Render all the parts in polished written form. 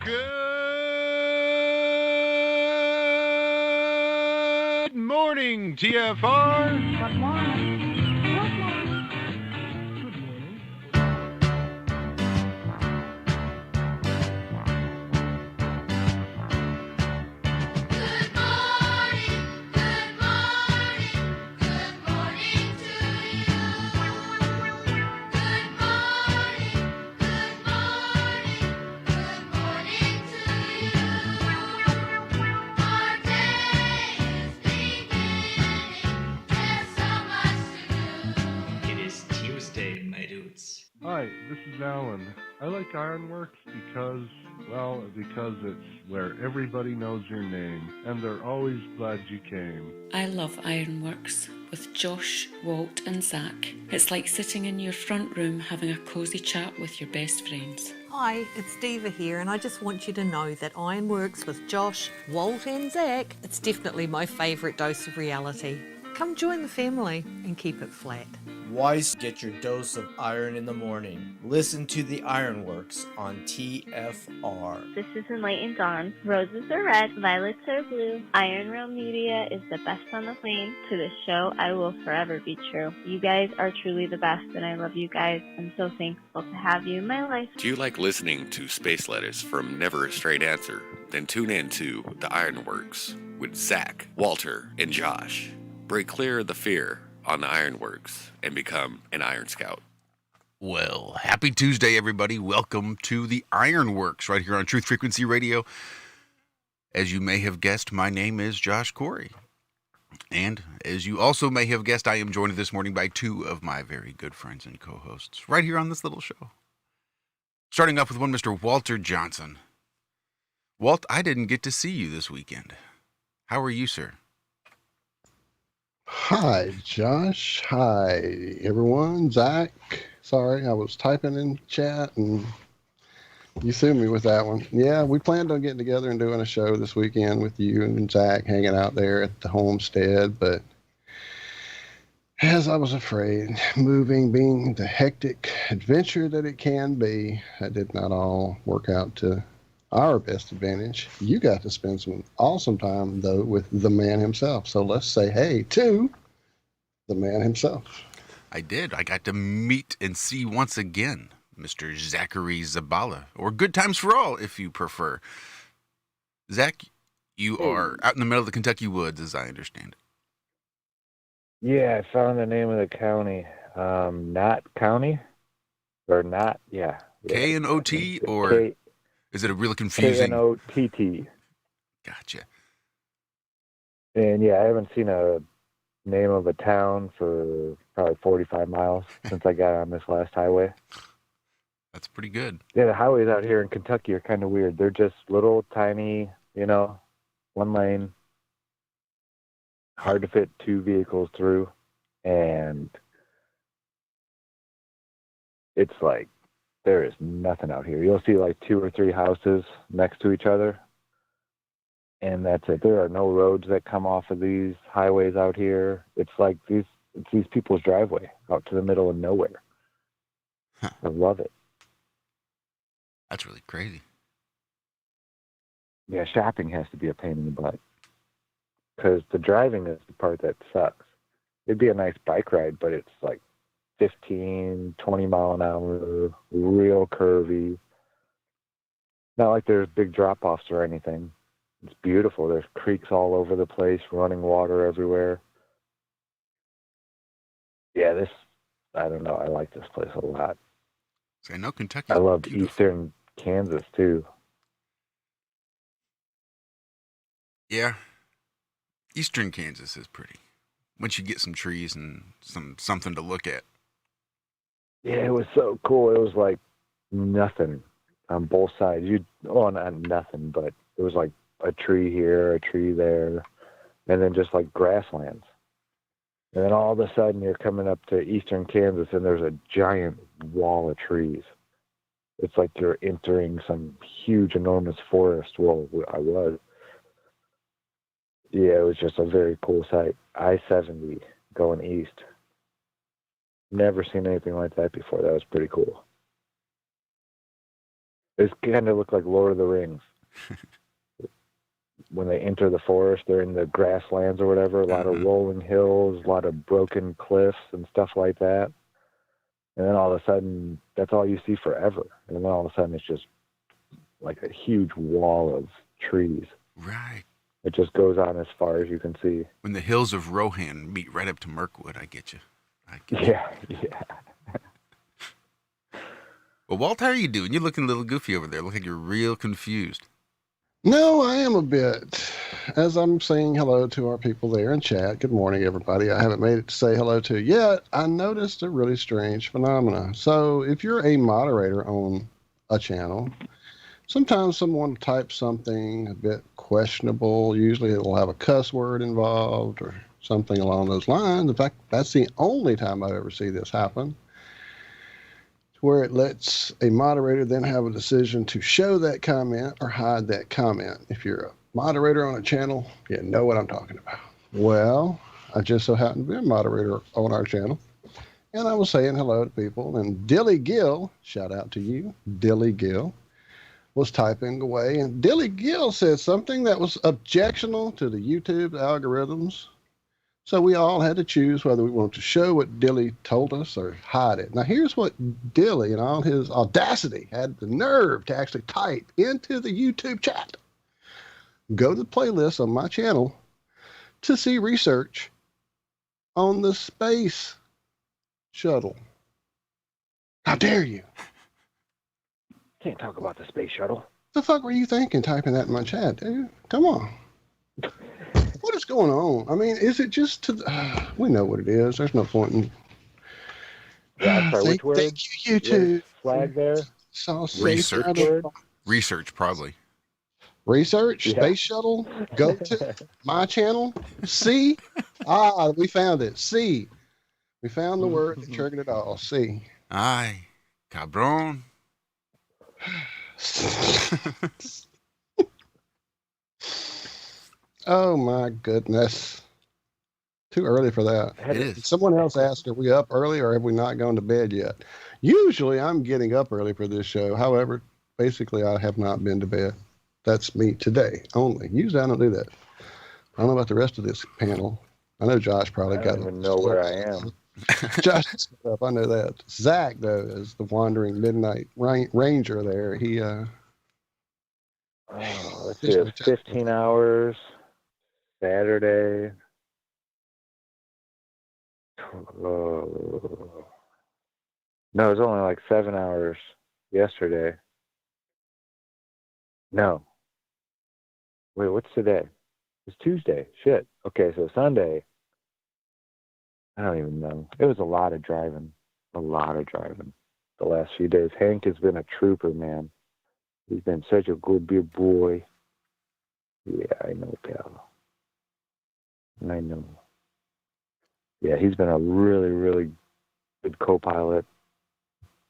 Good morning, TFR. Good morning. Hi, this is Alan. I like Ironworx because it's where everybody knows your name, and they're always glad you came. I love Ironworx with Josh, Walt and Zach. It's like sitting in your front room having a cosy chat with your best friends. Hi, it's Diva here, and I just want you to know that Ironworx with Josh, Walt and Zach, it's definitely my favourite dose of reality. Come join the family and keep it flat. Weiss, get your dose of iron in the morning. Listen to the Ironworx on TFR. This is Enlightened Dawn. Roses are red, violets are blue. Iron Realm Media is the best on the plane. To this show, I will forever be true. You guys are truly the best, and I love you guys. I'm so thankful to have you in my life. Do you like listening to space letters from Never a Straight Answer? Then tune in to the Ironworx with Zach, Walter, and Josh. Break clear of the fear on the Ironworx and become an Iron Scout. Well, happy Tuesday, everybody. Welcome to the Ironworx right here on Truth Frequency Radio. As you may have guessed, my name is Josh Corey. And as you also may have guessed, I am joined this morning by two of my very good friends and co-hosts right here on this little show. Starting off with one, Mr. Walter Johnson. Walt, I didn't get to see you this weekend. How are you, sir? Hi, Josh. Hi, everyone. Zach. Sorry, I was typing in chat and you threw me with that one. Yeah, we planned on getting together and doing a show this weekend with you and Zach hanging out there at the homestead, but as I was afraid, moving being the hectic adventure that it can be, that did not all work out to our best advantage. You got to spend some awesome time, though, with the man himself. So let's say hey to the man himself. I did. I got to meet and see once again Mr. Zachary Zabala, or Good Times for All, if you prefer. Zach, you are out in the middle of the Kentucky woods, as I understand. Yeah, I found the name of the county. Not county? Or not, yeah. K-N-O-T, or... Is it a really confusing... K-N-O-T-T. Gotcha. And yeah, I haven't seen a name of a town for probably 45 miles since I got on this last highway. That's pretty good. Yeah, the highways out here in Kentucky are kind of weird. They're just little, tiny, one lane. Hard to fit two vehicles through. And it's like, there is nothing out here. You'll see like 2 or 3 houses next to each other, and that's it. There are no roads that come off of these highways out here. It's like these people's driveway out to the middle of nowhere. Huh. I love it. That's really crazy. Yeah, shopping has to be a pain in the butt because the driving is the part that sucks. It'd be a nice bike ride, but it's like 15, 20 mile an hour, real curvy. Not like there's big drop-offs or anything. It's beautiful. There's creeks all over the place, running water everywhere. Yeah, I don't know. I like this place a lot. So I know Kentucky. I love eastern Kansas, too. Yeah. Eastern Kansas is pretty. Once you get some trees and something to look at. Yeah, it was so cool. It was like nothing on both sides. Not nothing, but it was like a tree here, a tree there, and then just like grasslands. And then all of a sudden you're coming up to eastern Kansas and there's a giant wall of trees. It's like you're entering some huge, enormous forest. Well, I was. Yeah, it was just a very cool sight. I-70 going east. Never seen anything like that before. That was pretty cool. It kind of looked like Lord of the Rings. When they enter the forest, they're in the grasslands or whatever, a lot of rolling hills, a lot of broken cliffs and stuff like that. And then all of a sudden, that's all you see forever. And then all of a sudden, it's just like a huge wall of trees. Right. It just goes on as far as you can see. When the hills of Rohan meet right up to Mirkwood, I get you. Yeah. Well, Walt, how are you doing? You're looking a little goofy over there. Look like you're real confused. No, I am a bit. As I'm saying hello to our people there in chat, good morning, everybody. I haven't made it to say hello to yet. I noticed a really strange phenomena. So if you're a moderator on a channel, sometimes someone types something a bit questionable. Usually it'll have a cuss word involved or something along those lines. In fact, that's the only time I ever see this happen, where it lets a moderator then have a decision to show that comment or hide that comment. If you're a moderator on a channel, you know what I'm talking about. Well, I just so happen to be a moderator on our channel, and I was saying hello to people, and Dilly Gill, shout out to you, Dilly Gill, was typing away, and Dilly Gill said something that was objectionable to the YouTube algorithms. So we all had to choose whether we wanted to show what Dilly told us or hide it. Now, here's what Dilly, in all his audacity, had the nerve to actually type into the YouTube chat. Go to the playlist on my channel to see research on the space shuttle. How dare you? Can't talk about the space shuttle. The fuck were you thinking typing that in my chat, dude? Come on. What is going on? I mean, is it just to... we know what it is. There's no point in... Yeah, I'm sorry, which word? Thank you, YouTube. Flag there? Research, probably. Research, Yeah. space shuttle, go to my channel, C. We found it, C. We found the word that triggered it all, C. Ay, cabron. Oh my goodness. Too early for that. It is. Someone else asked, are we up early or have we not gone to bed yet? Usually I'm getting up early for this show. However, basically I have not been to bed. That's me today only. Usually I don't do that. I don't know about the rest of this panel. I know Josh probably got it. I don't even know where I am. Josh is up. I know that. Zach, though, is the wandering midnight ranger there. He, let's see, it's 15 hours. Saturday. No, it was only like 7 hours yesterday. No. Wait, what's today? It's Tuesday. Shit. Okay, so Sunday. I don't even know. It was a lot of driving. The last few days. Hank has been a trooper, man. He's been such a good big boy. Yeah, I know, pal. I know. Yeah, he's been a really, really good co-pilot.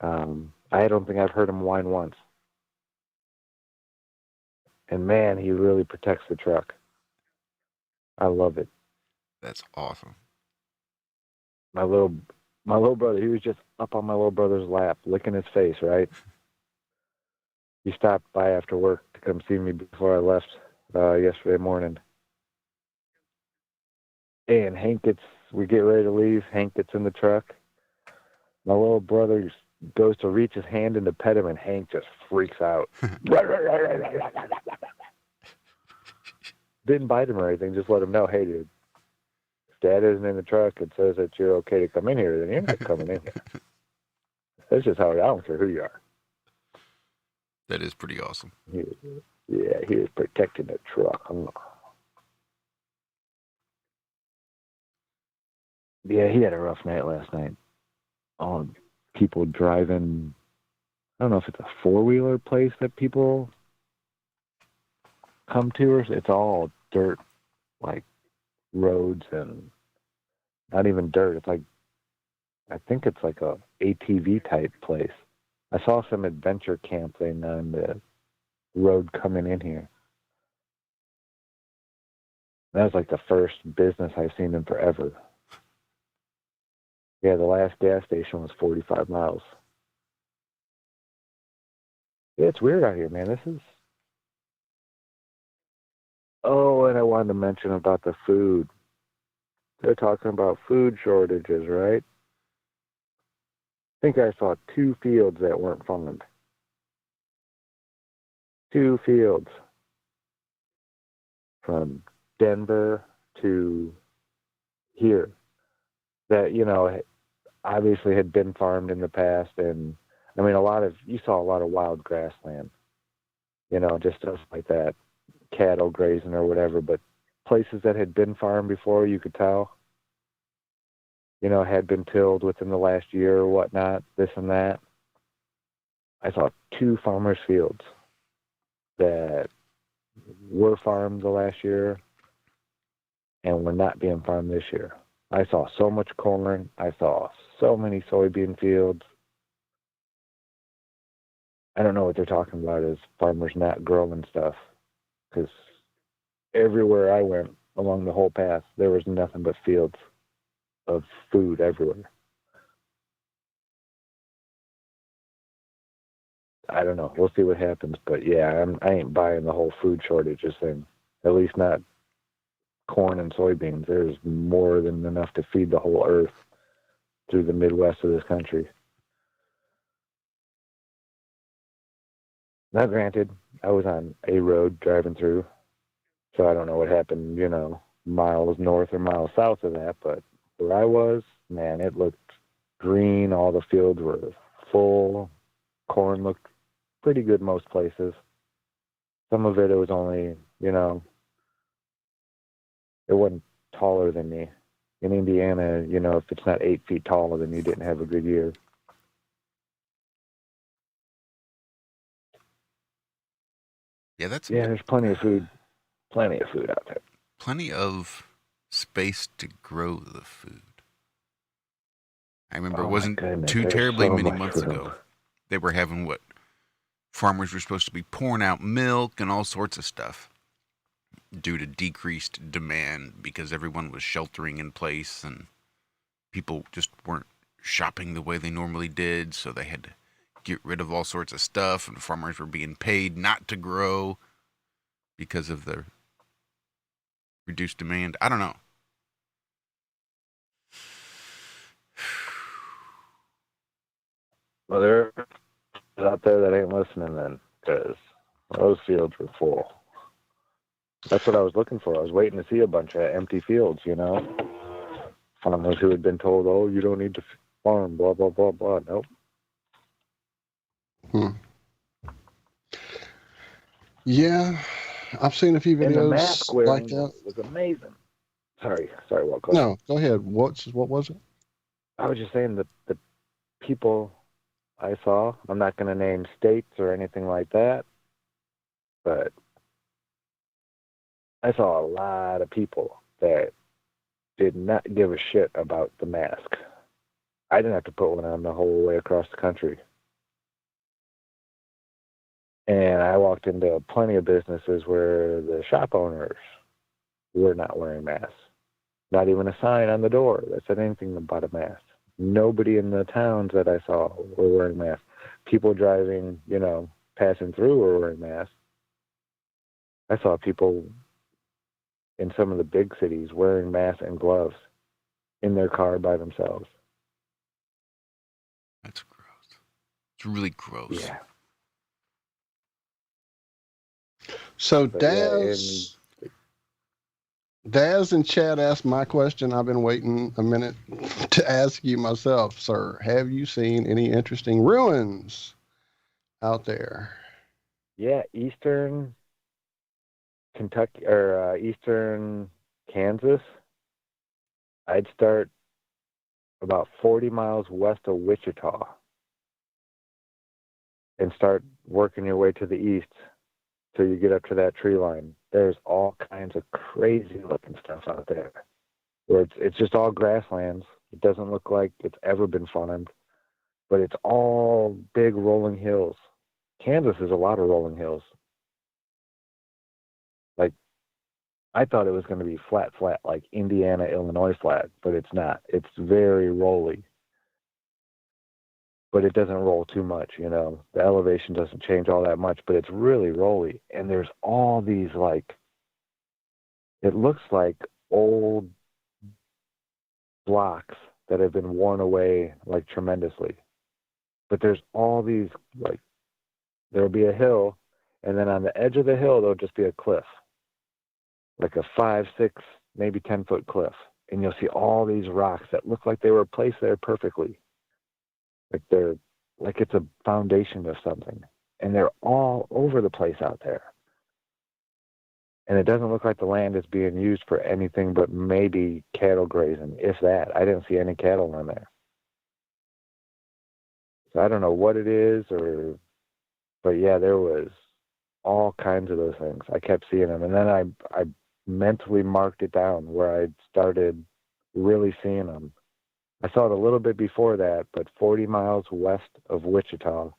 I don't think I've heard him whine once. And man, he really protects the truck. I love it. That's awesome. My little brother, he was just up on my little brother's lap, licking his face, right? He stopped by after work to come see me before I left yesterday morning. And we get ready to leave. Hank gets in the truck. My little brother goes to reach his hand in to pet him, and Hank just freaks out. Didn't bite him or anything, just let him know, hey, dude, if Dad isn't in the truck and says that you're okay to come in here, then you're not coming in here. That's just how I don't care who you are. That is pretty awesome. He was protecting the truck. Yeah, he had a rough night last night. All people driving, I don't know if it's a four-wheeler place that people come to, or it's all dirt, like roads, and not even dirt. It's like, I think it's like a ATV type place. I saw some adventure camp thing on the road coming in here. That was like the first business I've seen in forever. Yeah, the last gas station was 45 miles. Yeah, it's weird out here, man. This is. Oh, and I wanted to mention about the food. They're talking about food shortages, right? I think I saw 2 fields that weren't farmed. 2 fields from Denver to here that, obviously had been farmed in the past. And I mean, you saw a lot of wild grassland, just stuff like that, cattle grazing or whatever, but places that had been farmed before, you could tell, had been tilled within the last year or whatnot, this and that. I saw 2 farmers' fields that were farmed the last year and were not being farmed this year. I saw so much corn. I saw so many soybean fields. I don't know what they're talking about as farmers not growing stuff, because everywhere I went along the whole path, there was nothing but fields of food everywhere. I don't know. We'll see what happens. But yeah, I ain't buying the whole food shortages thing. At least not corn and soybeans. There's more than enough to feed the whole earth through the Midwest of this country. Now, granted, I was on a road driving through, so I don't know what happened, miles north or miles south of that. But where I was, man, it looked green. All the fields were full. Corn looked pretty good most places. Some of it was only, it wasn't taller than me. In Indiana, if it's not 8 feet taller, then you didn't have a good year. Yeah, there's plenty of food out there. Plenty of space to grow the food. I remember it wasn't too terribly many months ago. They were having farmers were supposed to be pouring out milk and all sorts of stuff due to decreased demand because everyone was sheltering in place and people just weren't shopping the way they normally did, so they had to get rid of all sorts of stuff, and farmers were being paid not to grow because of the reduced demand. I don't know. Well, there are out there that ain't listening then, because those fields were full. That's what I was looking for. I was waiting to see a bunch of empty fields, farmers who had been told, oh, you don't need to farm, blah, blah, blah, blah. Nope. Yeah, I've seen a few videos and the mask wearing like that. was amazing. Sorry, Walt. No, go ahead. What was it? I was just saying that the people I saw, I'm not going to name states or anything like that, but I saw a lot of people that did not give a shit about the mask. I didn't have to put one on the whole way across the country. And I walked into plenty of businesses where the shop owners were not wearing masks. Not even a sign on the door that said anything about a mask. Nobody in the towns that I saw were wearing masks. People driving, passing through were wearing masks. I saw people in some of the big cities wearing masks and gloves in their car by themselves. That's gross. It's really gross. Yeah. So Daz in chat asked my question. I've been waiting a minute to ask you myself, sir. Have you seen any interesting ruins out there? Yeah, eastern Kentucky or eastern Kansas. I'd start about 40 miles west of Wichita and start working your way to the east till you get up to that tree line. There's all kinds of crazy looking stuff out there where it's just all grasslands. It doesn't look like it's ever been farmed, but it's all big rolling hills. Kansas is a lot of rolling hills. Like, I thought it was going to be flat, like Indiana, Illinois flat, but it's not. It's very rolly. but it doesn't roll too much, you know. The elevation doesn't change all that much, but it's really rolly. And there's all these, like, it looks like old blocks that have been worn away, like, tremendously. But there's all these, like, there'll be a hill, and then on the edge of the hill, there'll just be a cliff, like a 5, 6, maybe 10-foot cliff. And you'll see all these rocks that look like they were placed there perfectly. Like they're, like it's a foundation of something. And they're all over the place out there. And it doesn't look like the land is being used for anything but maybe cattle grazing, if that. I didn't see any cattle on there. So I don't know what it is, but yeah, there was all kinds of those things. I kept seeing them. And then I mentally marked it down where I started really seeing them. I saw it a little bit before that, but 40 miles west of Wichita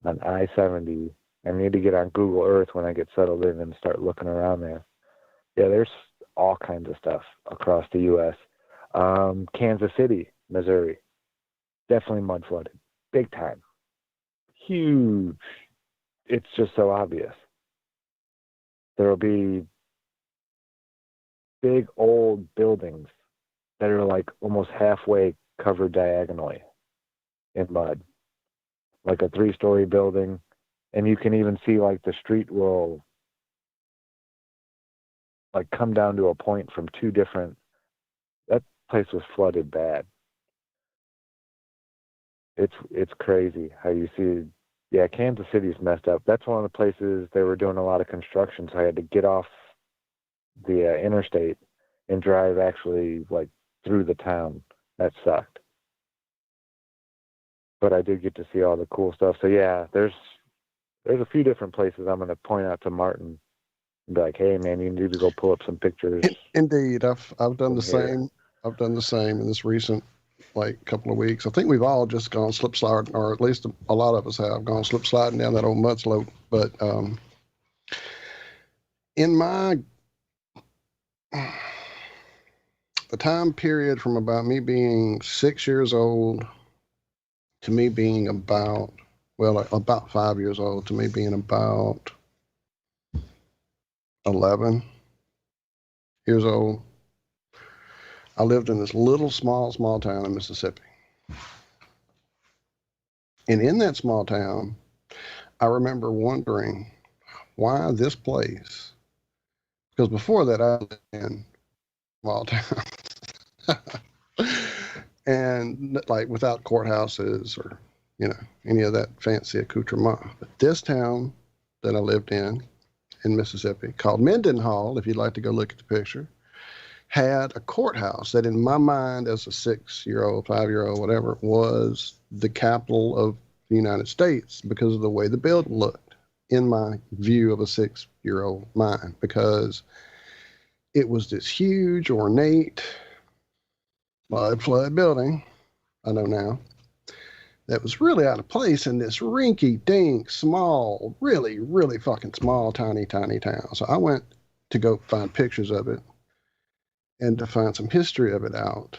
on I-70. I need to get on Google Earth when I get settled in and start looking around there. Yeah, there's all kinds of stuff across the U.S. Kansas City, Missouri, definitely mud flooded, big time, huge. It's just so obvious. There'll be big old buildings that are like almost halfway covered diagonally in mud, like a 3-story building. And you can even see like the street will like come down to a point from 2 different, that place was flooded bad. It's crazy how you see, yeah, Kansas City's messed up. That's one of the places they were doing a lot of construction, so I had to get off the interstate and drive actually like through the town. That sucked. But I did get to see all the cool stuff. So yeah, there's a few different places I'm going to point out to Martin and be like, hey man, you need to go pull up some pictures. Indeed, I've done the same. I've done the same in this recent couple of weeks. I think we've all just gone slip sliding, or at least a lot of us have gone slip sliding down that old mud slope. But in the time period from about me being 6 years old to me being about 5 years old to me being about 11 years old, I lived in this little small town in Mississippi. And in that small town, I remember wondering why this place, because before that I lived in small towns and like without courthouses or, you know, any of that fancy accoutrement. But this town that I lived in Mississippi, called Mendenhall, if you'd like to go look at the picture, had a courthouse that in my mind as a 6-year-old, 5-year-old, whatever, was the capital of the United States because of the way the building looked in my view of a 6-year-old mind, because it was this huge, ornate, flood building, I know now, that was really out of place in this rinky-dink, small, really, really fucking small, tiny town. So I went to go find pictures of it and to find some history of it out.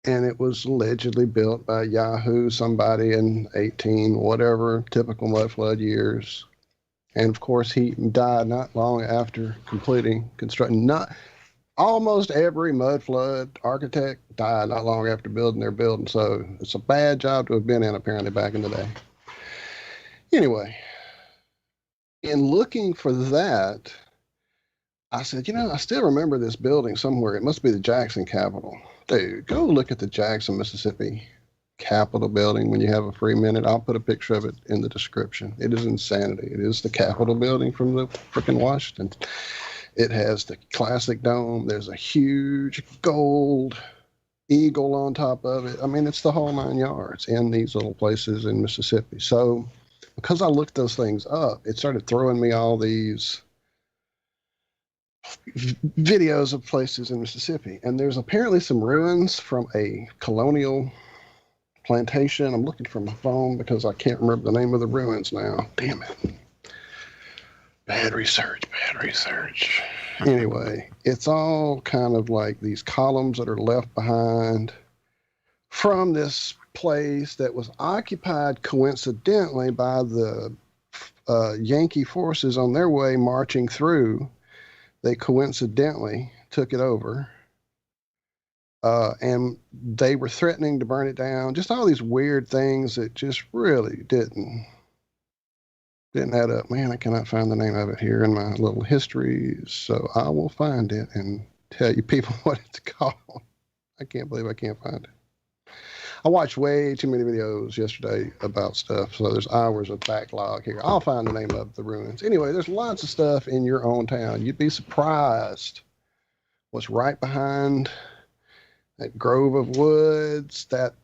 And it was allegedly built by Yahoo, somebody in 18, whatever, typical mud flood years. And of course, he died not long after completing construction. Almost every mud flood architect died not long after building their building. So it's a bad job to have been in, apparently, back in the day. Anyway, in looking for that, I said, you know, I still remember this building somewhere. It must be the Jackson Capitol. Dude, go look at the Jackson, Mississippi Capitol building when you have a free minute. I'll put a picture of it in the description. It is insanity. It is the Capitol building from the frickin' Washington. It has the classic dome. There's a huge gold eagle on top of it. I mean, it's the whole 9 yards in these little places in Mississippi. So because I looked those things up, it started throwing me all these videos of places in Mississippi. And there's apparently some ruins from a colonial plantation. I'm looking for my phone because I can't remember the name of the ruins now. Damn it. Bad research. Anyway, it's all kind of like these columns that are left behind from this place that was occupied coincidentally by the Yankee forces on their way marching through. They coincidentally took it over. And they were threatening to burn it down. Just all these weird things that just really didn't add up. Man, I cannot find the name of it here in my little history, so I will find it and tell you people what it's called. I can't believe I can't find it. I watched way too many videos yesterday about stuff, so there's hours of backlog here. I'll find the name of the ruins. Anyway, there's lots of stuff in your own town. You'd be surprised what's right behind that grove of woods, that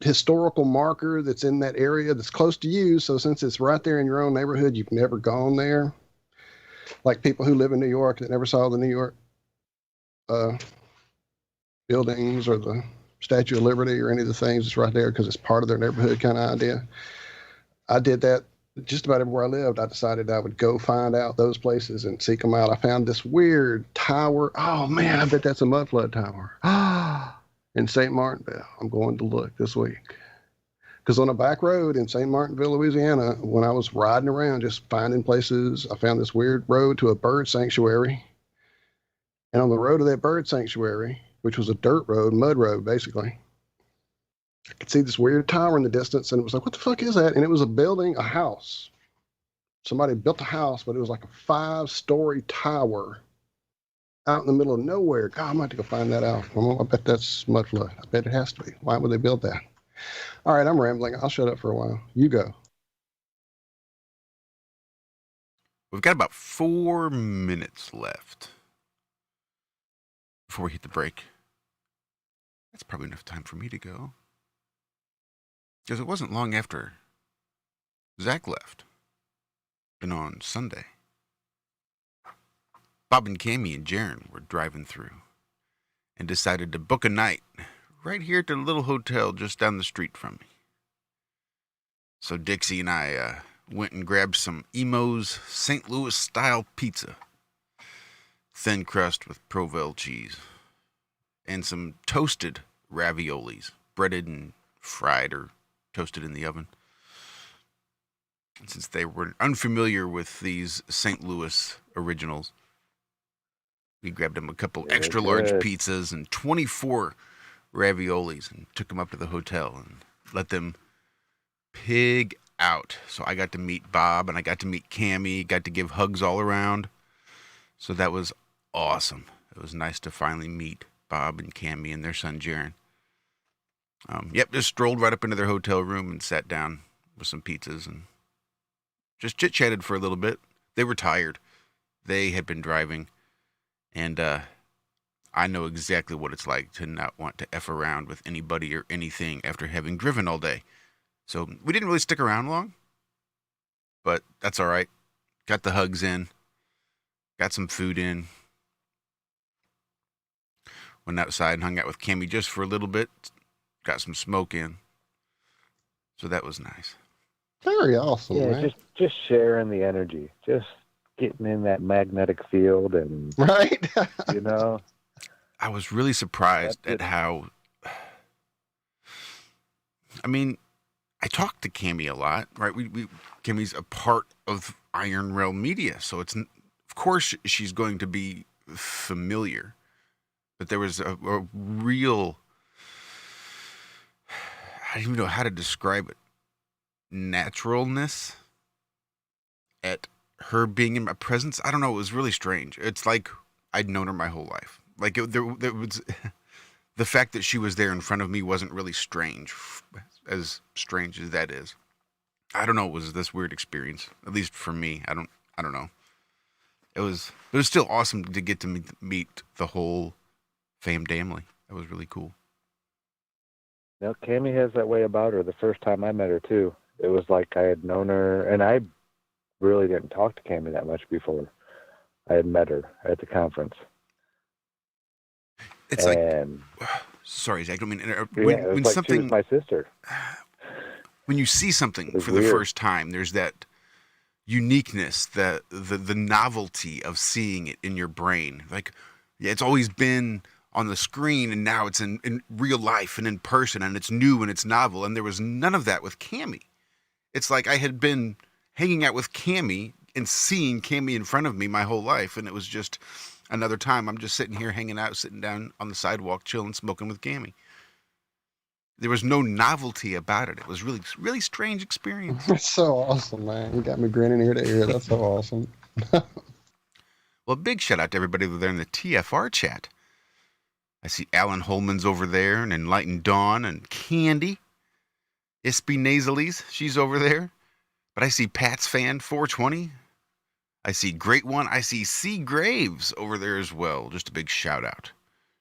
historical marker that's in that area that's close to you. So since it's right there in your own neighborhood, you've never gone there. Like people who live in New York that never saw the New York buildings or the Statue of Liberty or any of the things. It's right there because it's part of their neighborhood kind of idea. I did that just about everywhere I lived. I decided I would go find out those places and seek them out. I found this weird tower. Oh man, I bet that's a mud flood tower. In St. Martinville. I'm going to look this week. Because on a back road in St. Martinville, Louisiana, when I was riding around just finding places, I found this weird road to a bird sanctuary. And on the road to that bird sanctuary, which was a dirt road, mud road, basically, I could see this weird tower in the distance, and it was like, what the fuck is that? And it was a building, a house. Somebody built a house, but it was like a 5-story tower out in the middle of nowhere. God, I might have to go find that out. I bet that's mud flood. I bet it has to be. Why would they build that? All right, I'm rambling. I'll shut up for a while. You go. We've got about 4 minutes left before we hit the break. That's probably enough time for me to go. Because it wasn't long after Zach left. And on Sunday, Bob and Cammie and Jaron were driving through and decided to book a night right here at the little hotel just down the street from me. So Dixie and I went and grabbed some Emo's St. Louis style pizza, thin crust with Provel cheese, and some toasted raviolis, breaded and fried or toasted in the oven. And since they were unfamiliar with these St. Louis originals, we grabbed them a couple extra large pizzas and 24 raviolis and took them up to the hotel and let them pig out. So I got to meet Bob and I got to meet Cammie, got to give hugs all around. So that was awesome. It was nice to finally meet Bob and Cammie and their son Jaron. Just strolled right up into their hotel room and sat down with some pizzas and just chit-chatted for a little bit. They were tired. They had been driving. And I know exactly what it's like to not want to F around with anybody or anything after having driven all day. So we didn't really stick around long, but that's all right. Got the hugs in, got some food in, went outside and hung out with Cammie just for a little bit, got some smoke in. So that was nice. Very awesome, yeah, man. Just sharing the energy, just getting in that magnetic field and right. I was really surprised at how, I mean, I talked to Cammie a lot, right? Cammie's a part of Iron Realm Media, so it's, of course she's going to be familiar, but there was a real, I don't even know how to describe it, naturalness at her being in my presence. I don't know. It was really strange. It's like I'd known her my whole life. Like there was the fact that she was there in front of me wasn't really strange, as strange as that is. I don't know. It was this weird experience, at least for me. I don't know. It was still awesome to get to meet the whole family. That was really cool. Cammie has that way about her. The first time I met her too, it was like I had known her, and I really didn't talk to Cammie that much before I had met her at the conference. It's and, like, sorry, Zach. I mean, when like something, she was my sister. When you see something for weird. the first time, there's that uniqueness, the novelty of seeing it in your brain. Like, yeah, it's always been on the screen, and now it's in real life and in person, and it's new and it's novel. And there was none of that with Cammie. It's like I had been hanging out with Cammie and seeing Cammie in front of me my whole life, and it was just another time I'm just sitting here hanging out, sitting down on the sidewalk, chilling, smoking with Cammie. There was no novelty about it. It was really, really strange experience. That's so awesome, man. You got me grinning ear to ear. That's so awesome. Well, big shout out to everybody over there in the TFR chat. I see Alan Holman's over there, and Enlightened Dawn, and Candy. Ispy Nasalies, she's over there. But I see Pat's Fan 420. I see Great One. I see C. Graves over there as well. Just a big shout out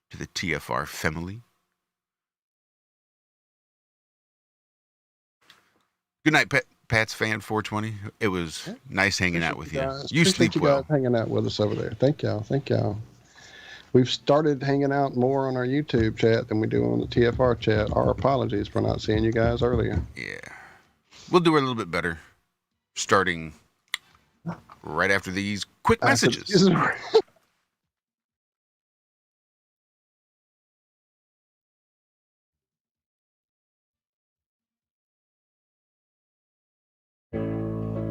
to the TFR family. Good night, Pat's Fan 420. It was nice hanging out with you. You sleep well. Guys hanging out with us over there. Thank y'all. We've started hanging out more on our YouTube chat than we do on the TFR chat. Our apologies for not seeing you guys earlier. Yeah. We'll do it a little bit better, starting right after these quick messages.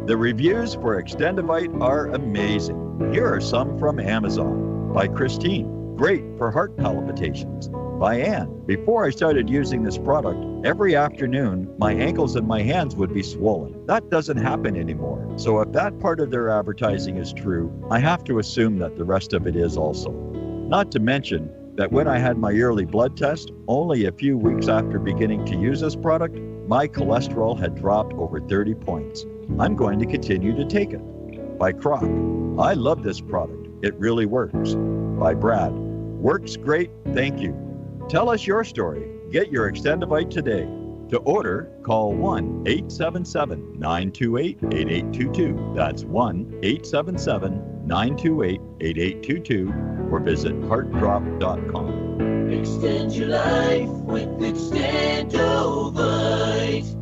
The reviews for Extendivite are amazing. Here are some from Amazon. By Christine, great for heart palpitations. By Anne, before I started using this product, every afternoon my ankles and my hands would be swollen. That doesn't happen anymore. So if that part of their advertising is true, I have to assume that the rest of it is also. Not to mention that when I had my yearly blood test, only a few weeks after beginning to use this product, my cholesterol had dropped over 30 points. I'm going to continue to take it. By Croc, I love this product. It really works. By Brad, works great, thank you. Tell us your story. Get your Extendivite today. To order, call 1-877-928-8822. That's 1-877-928-8822 or visit heartdrop.com. Extend your life with Extendovite.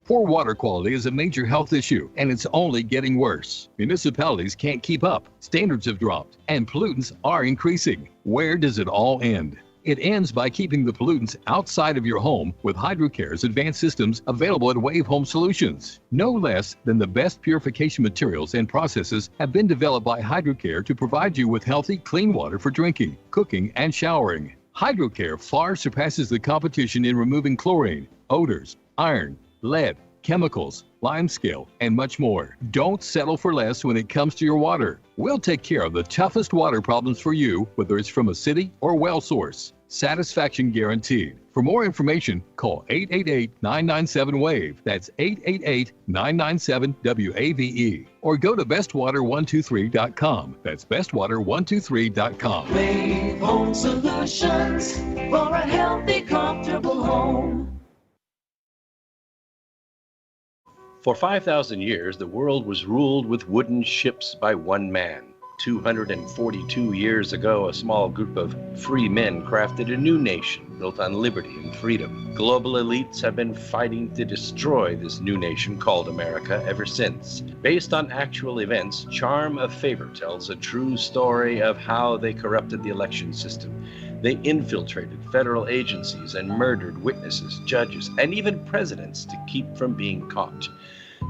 Poor water quality is a major health issue, and it's only getting worse. Municipalities can't keep up, standards have dropped, and pollutants are increasing. Where does it all end? It ends by keeping the pollutants outside of your home with HydroCare's advanced systems available at Wave Home Solutions. No less than the best purification materials and processes have been developed by HydroCare to provide you with healthy, clean water for drinking, cooking, and showering. HydroCare far surpasses the competition in removing chlorine, odors, iron, lead, chemicals, limescale, and much more. Don't settle for less when it comes to your water. We'll take care of the toughest water problems for you, whether it's from a city or well source. Satisfaction guaranteed. For more information, call 888-997-WAVE. That's 888-997-WAVE. Or go to bestwater123.com. That's bestwater123.com. Wave Home Solutions for a healthy, comfortable home. For 5,000 years, the world was ruled with wooden ships by one man. 242 years ago, a small group of free men crafted a new nation built on liberty and freedom. Global elites have been fighting to destroy this new nation called America ever since. Based on actual events, Charm of Favor tells a true story of how they corrupted the election system. They infiltrated federal agencies and murdered witnesses, judges, and even presidents to keep from being caught.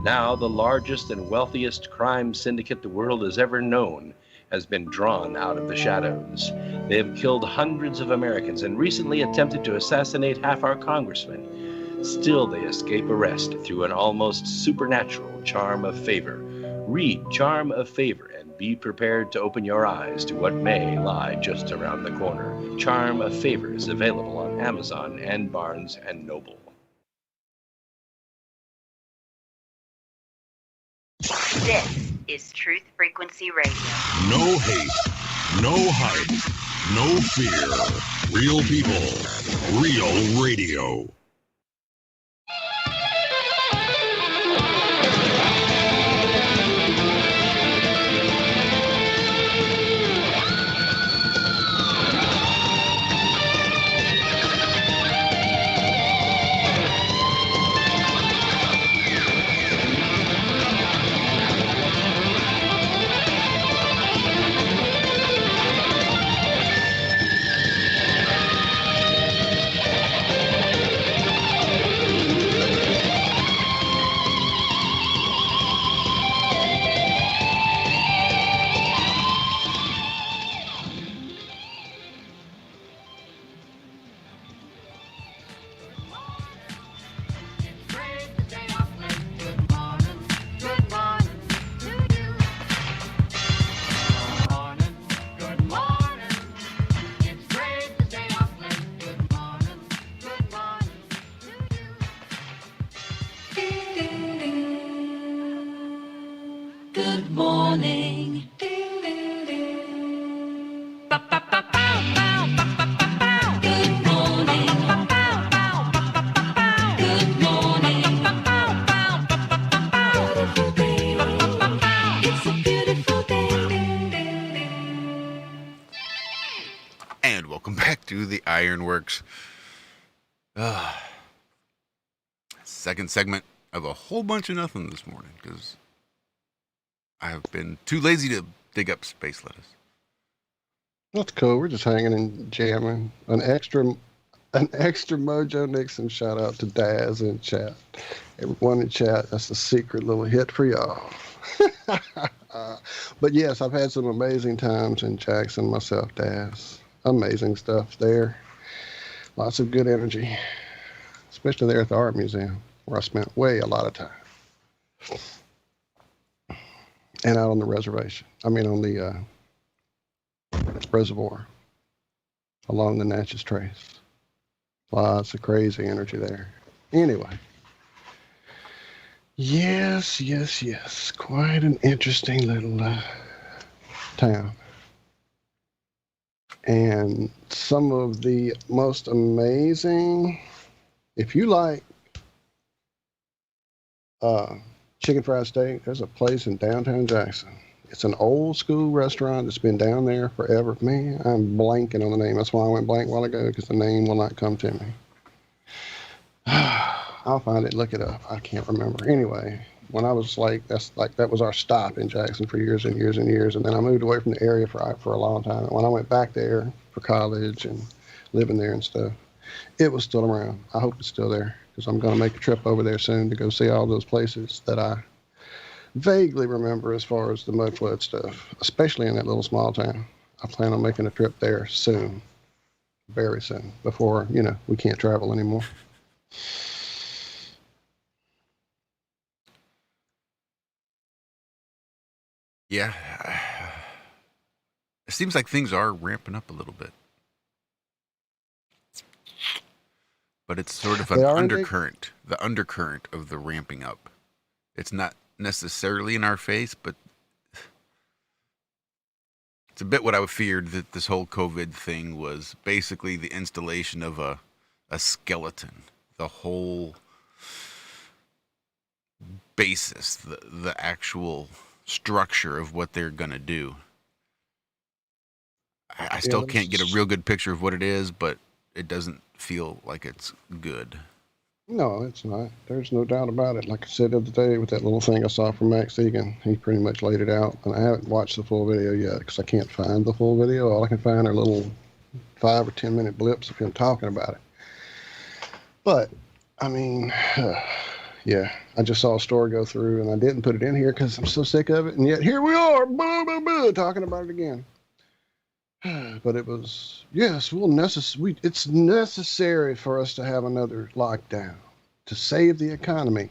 Now, the largest and wealthiest crime syndicate the world has ever known has been drawn out of the shadows. They have killed hundreds of Americans and recently attempted to assassinate half our congressmen. Still, they escape arrest through an almost supernatural charm of favor. Read Charm of Favor and be prepared to open your eyes to what may lie just around the corner. Charm of Favor is available on Amazon and Barnes & Noble. This is Truth Frequency Radio. No hate, no hype, no fear. Real people, real radio. Ironworx. Second segment of a whole bunch of nothing this morning because I have been too lazy to dig up space lettuce. That's cool. We're just hanging and jamming. An extra Mojo Nixon shout out to Daz in chat. Everyone in chat, that's a secret little hit for y'all. But yes, I've had some amazing times in Jackson myself, Daz. Amazing stuff there. Lots of good energy, especially there at the Art Museum, where I spent a lot of time. And out on the reservation. I mean, on the reservoir along the Natchez Trace. Lots of crazy energy there. Anyway. Yes. Quite an interesting little town. And some of the most amazing, if you like chicken fried steak, there's a place in downtown Jackson. It's an old school restaurant that's been down there forever. Man, I'm blanking on the name. That's why I went blank a while ago, because the name will not come to me. I'll find it, look it up. I can't remember. Anyway, when I was that was our stop in Jackson for years and years and years. And then I moved away from the area for a long time. And when I went back there for college and living there and stuff, it was still around. I hope it's still there, because I'm going to make a trip over there soon to go see all those places that I vaguely remember as far as the mud flood stuff, especially in that little small town. I plan on making a trip there soon, very soon, before, we can't travel anymore. Yeah. It seems like things are ramping up a little bit. But it's sort of an undercurrent, the undercurrent of the ramping up. It's not necessarily in our face, but it's a bit what I feared, that this whole COVID thing was basically the installation of a skeleton. The whole basis, the actual structure of what they're going to do. I still can't get a real good picture of what it is, but it doesn't feel like it's good. No, it's not. There's no doubt about it. Like I said the other day with that little thing I saw from Max Egan, he pretty much laid it out. And I haven't watched the full video yet because I can't find the full video. All I can find are little 5 or 10 minute blips of him talking about it. But, I mean, yeah, I just saw a story go through and I didn't put it in here because I'm so sick of it. And yet here we are, talking about it again. But it was, yes, it's necessary for us to have another lockdown to save the economy.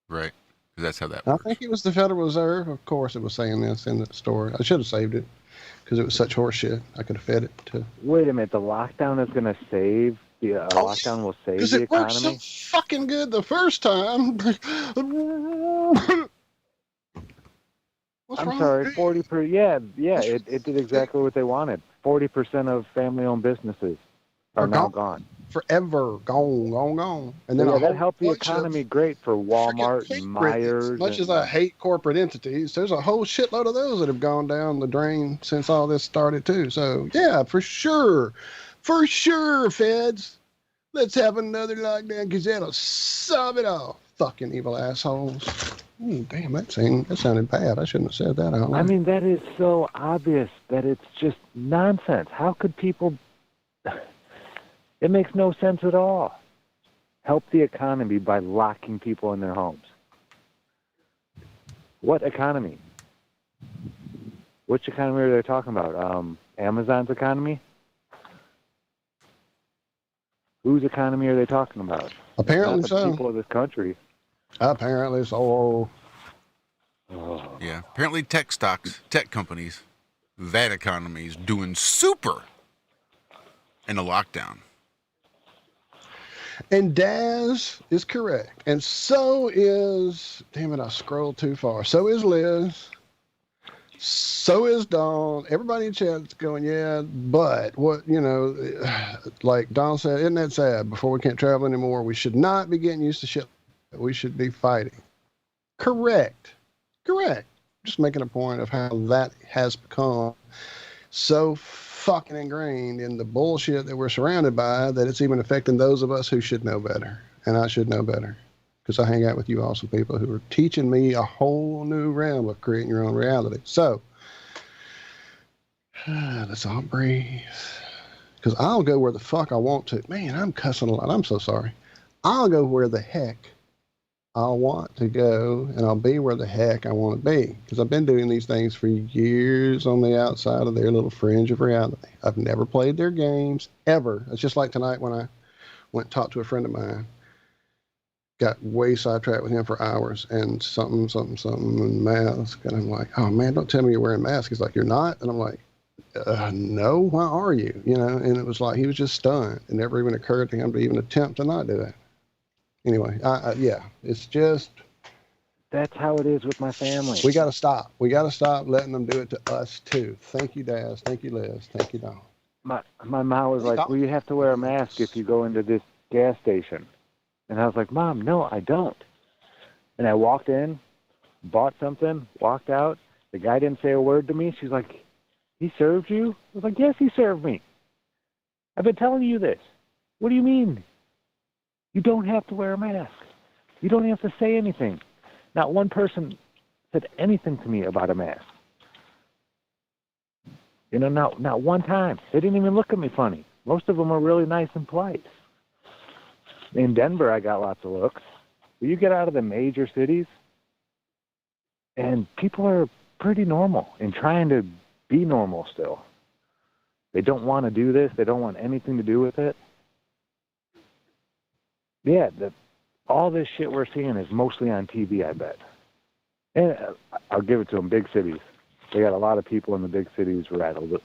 Right. That's how that works. I think it was the Federal Reserve. Of course, it was saying this in the story. I should have saved it because it was such horse shit. I could have fed it to. Wait a minute. The lockdown is going to save the lockdown will save the economy? Because it worked so fucking good the first time. I'm sorry, 40%. Yeah, it did exactly what they wanted. 40% of family-owned businesses are now gone. Forever gone. And then that helped the economy great for Walmart and Myers. As much as I hate corporate entities, there's a whole shitload of those that have gone down the drain since all this started too. So yeah, for sure, feds, let's have another lockdown because that'll solve it all. Fucking evil assholes. Ooh, damn, that sounded bad. I shouldn't have said that out loud. I mean, that is so obvious that it's just nonsense. How could people... It makes no sense at all. Help the economy by locking people in their homes. What economy? Which economy are they talking about? Amazon's economy? Whose economy are they talking about? Apparently not the so. People of this country. Apparently so. Yeah, apparently tech companies, that economy is doing super in a lockdown. And Daz is correct. And so is, damn it, I scrolled too far. So is Liz. So is Dawn. Everybody in chat's going, yeah, but what, like Dawn said, isn't that sad? Before we can't travel anymore, we should not be getting used to shit. We should be fighting. Correct. Just making a point of how that has become so fucking ingrained in the bullshit that we're surrounded by that it's even affecting those of us who should know better. And I should know better because I hang out with you awesome people who are teaching me a whole new realm of creating your own reality. So let's all breathe. Because I'll go where the fuck I want to. Man, I'm cussing a lot. I'm so sorry. I'll go where the heck I'll want to go, and I'll be where the heck I want to be. Because I've been doing these things for years on the outside of their little fringe of reality. I've never played their games, ever. It's just like tonight when I went and talked to a friend of mine. Got way sidetracked with him for hours, and something, and mask. And I'm like, oh, man, don't tell me you're wearing a mask. He's like, you're not? And I'm like, no, why are you? You know, and it was like, he was just stunned. It never even occurred to him to even attempt to not do it. Anyway, yeah, it's just. That's how it is with my family. We got to stop. We got to stop letting them do it to us too. Thank you, Daz. Thank you, Liz. Thank you, Don. My mom was like, well, you have to wear a mask if you go into this gas station. And I was like, Mom, no, I don't. And I walked in, bought something, walked out. The guy didn't say a word to me. She's like, he served you? I was like, yes, he served me. I've been telling you this. What do you mean? You don't have to wear a mask. You don't have to say anything. Not one person said anything to me about a mask. You know, not one time. They didn't even look at me funny. Most of them were really nice and polite. In Denver, I got lots of looks. But you get out of the major cities, and people are pretty normal and trying to be normal still. They don't want to do this. They don't want anything to do with it. Yeah, all this shit we're seeing is mostly on TV, I bet. And I'll give it to them, big cities. They got a lot of people in the big cities rattled.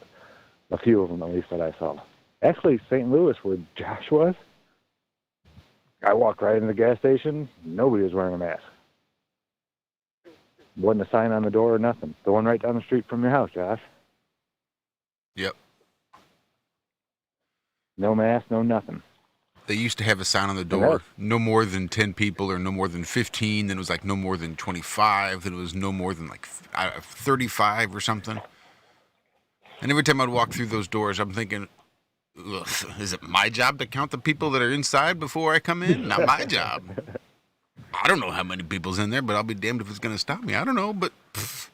A few of them, at least, that I saw. Actually, St. Louis, where Josh was, I walked right into the gas station. Nobody was wearing a mask. Wasn't a sign on the door or nothing. The one right down the street from your house, Josh. Yep. No mask, no nothing. They used to have a sign on the door, no more than 10 people or no more than 15. Then it was like no more than 25. Then it was no more than like 35 or something. And every time I'd walk through those doors, I'm thinking, ugh, is it my job to count the people that are inside before I come in? Not my job. I don't know how many people's in there, but I'll be damned if it's going to stop me. I don't know, but if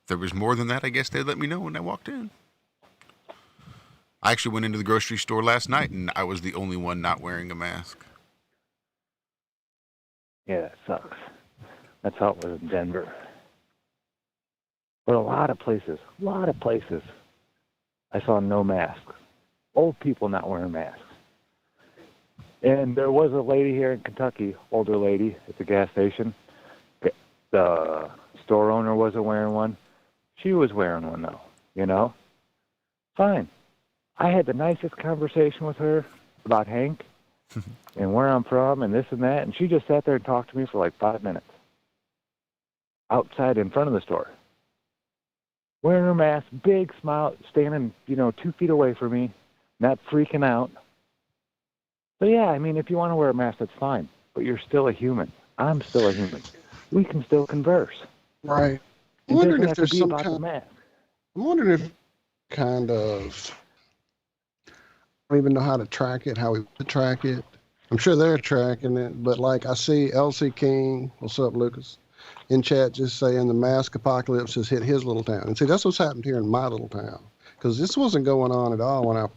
there was more than that, I guess they'd let me know when I walked in. I actually went into the grocery store last night, and I was the only one not wearing a mask. Yeah, that sucks. That's how it was in Denver. But a lot of places, I saw no masks. Old people not wearing masks. And there was a lady here in Kentucky, older lady at the gas station. The store owner wasn't wearing one. She was wearing one, though, you know? Fine. I had the nicest conversation with her about Hank and where I'm from and this and that, and she just sat there and talked to me for like 5 minutes. Outside in front of the store. Wearing her mask, big smile, standing, 2 feet away from me, not freaking out. So yeah, I mean, if you want to wear a mask, that's fine. But you're still a human. I'm still a human. We can still converse. Right. I'm wondering if there's some kind. I'm wondering if kind of. I don't even know how to track it. How we would track it. I'm sure they're tracking it, but like I see LC King. What's up, Lucas? In chat, just saying the mask apocalypse has hit his little town. And see, that's what's happened here in my little town. Because this wasn't going on at all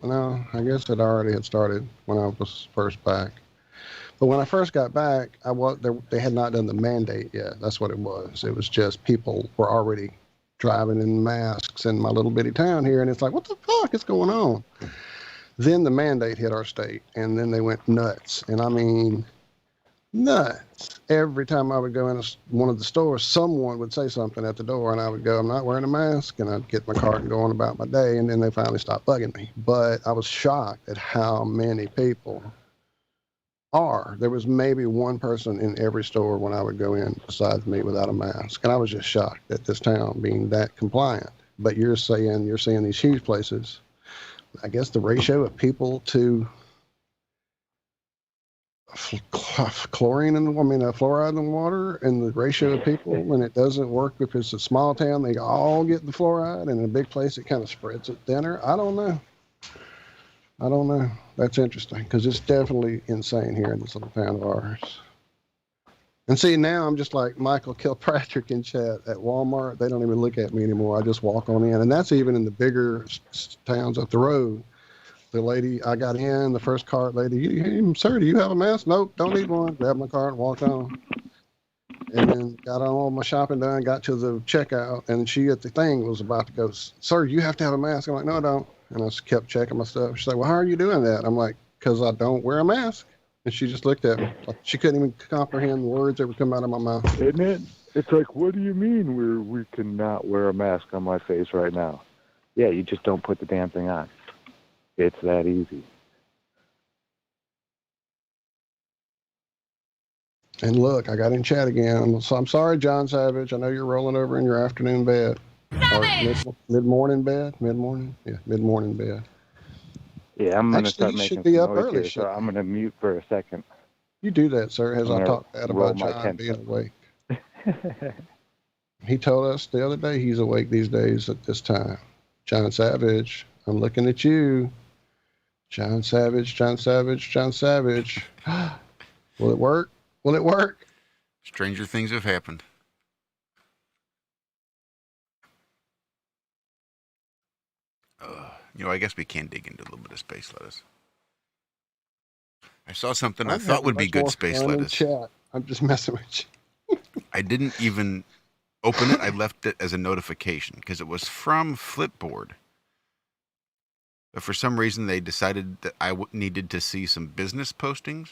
I guess it already had started when I was first back. But when I first got back, they had not done the mandate yet. That's what it was. It was just people were already driving in masks in my little bitty town here. And it's like, what the fuck is going on? Then the mandate hit our state. And then they went nuts. And I mean, nuts. Every time I would go in one of the stores, someone would say something at the door, and I would go, I'm not wearing a mask, and I'd get my cart and go on about my day, and then they finally stopped bugging me. But I was shocked at how many people are. There was maybe one person in every store when I would go in besides me without a mask, and I was just shocked at this town being that compliant. But you're seeing these huge places. I guess the ratio of people to chlorine in fluoride in the water, and the ratio of people, when it doesn't work, if it's a small town, they all get the fluoride, and in a big place, it kind of spreads it thinner. I don't know. That's interesting, because it's definitely insane here in this little town of ours. And see, now I'm just like Michael Kilpatrick in chat at Walmart. They don't even look at me anymore. I just walk on in, and that's even in the bigger towns up the road. The lady, I got in, the first cart lady, sir, do you have a mask? Nope, don't need one. Grabbed my cart and walked on. And then got all my shopping done, got to the checkout, and she at the thing was about to go, sir, you have to have a mask. I'm like, no, I don't. And I just kept checking my stuff. She's like, well, how are you doing that? I'm like, because I don't wear a mask. And she just looked at me. She couldn't even comprehend the words that would come out of my mouth. Isn't it? It's like, what do you mean we cannot wear a mask on my face right now? Yeah, you just don't put the damn thing on. It's that easy. And look, I got in chat again. So I'm sorry, John Savage. I know you're rolling over in your afternoon bed. Savage! Or mid-morning bed? Mid-morning? Yeah, mid-morning bed. Yeah, I'm going to start making should be some up noise early, here, so I'm going to mute for a second. You do that, sir, as I talk bad about John being awake. He told us the other day he's awake these days at this time. John Savage, I'm looking at you. John Savage, John Savage, John Savage. Will it work? Will it work? Stranger things have happened. I guess we can dig into a little bit of space lettuce. I saw something I thought would be good space lettuce. Chat. I'm just messing with you. I didn't even open it. I left it as a notification because it was from Flipboard. But for some reason, they decided that I needed to see some business postings.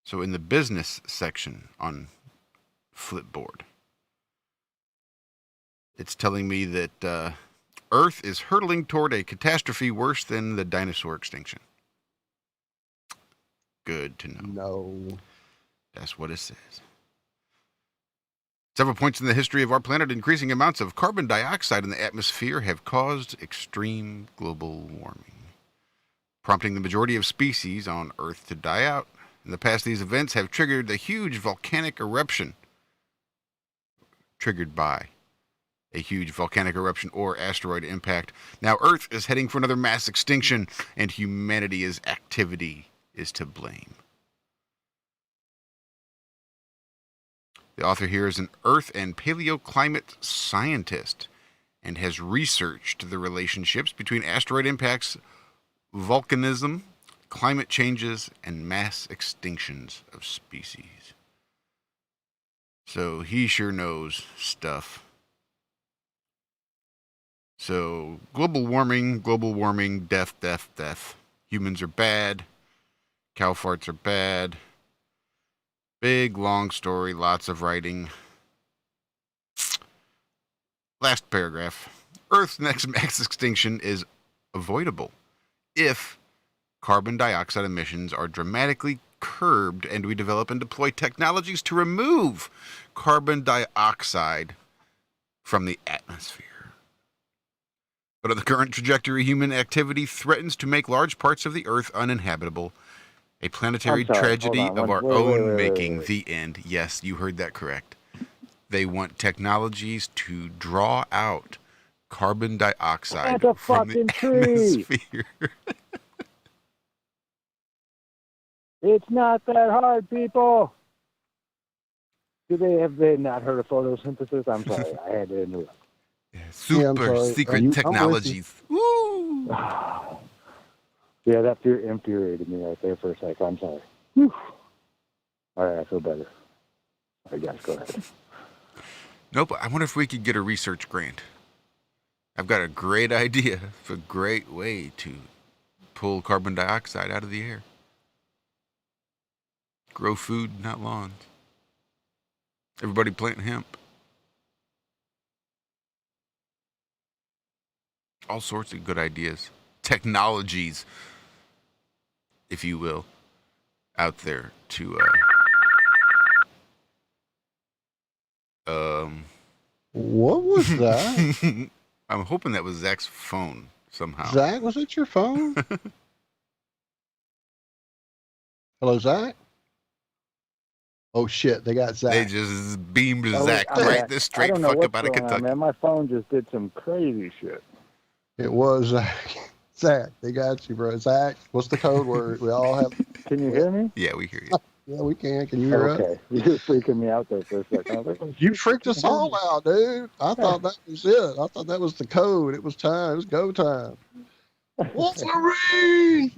So in the business section on Flipboard, it's telling me that Earth is hurtling toward a catastrophe worse than the dinosaur extinction. Good to know. No. That's what it says. Several points in the history of our planet, increasing amounts of carbon dioxide in the atmosphere have caused extreme global warming, prompting the majority of species on Earth to die out. In the past, these events have triggered a huge volcanic eruption, triggered by a huge volcanic eruption or asteroid impact. Now, Earth is heading for another mass extinction, and humanity's activity is to blame. The author here is an Earth and paleoclimate scientist and has researched the relationships between asteroid impacts, volcanism, climate changes, and mass extinctions of species. So he sure knows stuff. So global warming, death, death, death. Humans are bad. Cow farts are bad. Big, long story, lots of writing. Last paragraph. Earth's next mass extinction is avoidable if carbon dioxide emissions are dramatically curbed and we develop and deploy technologies to remove carbon dioxide from the atmosphere. But at the current trajectory, human activity threatens to make large parts of the Earth uninhabitable. A planetary tragedy of our own making. The end. Yes, you heard that correct. They want technologies to draw out carbon dioxide from the atmosphere. It's not that hard, people. Have they not heard of photosynthesis? I'm sorry, I had to interrupt. Super secret technologies. Woo! Yeah, that infuriated me right there for a sec. I'm sorry. Whew. All right, I feel better. All right, guys, go ahead. Nope, I wonder if we could get a research grant. I've got a great idea for a great way to pull carbon dioxide out of the air. Grow food, not lawns. Everybody plant hemp. All sorts of good ideas. Technologies, if you will, out there to what was that? I'm hoping that was Zach's phone somehow. Zach, was it your phone? Hello, Zach? Oh, shit. They got Zach. They just beamed Oh, Zach I'm right back. this I straight don't know fuck what's up out of going on, Kentucky. man. My phone just did some crazy shit. It was Zach. Zach, they got you, bro. Zach, what's the code word? We all have. Can you hear me? Yeah, we hear you. Yeah, we can. Can you hear us? Okay. You just freaking me out there for a second. I was like, You freaked us all out, dude. I thought that was it. I thought that was the code. It was time. It was go time. Wolverine!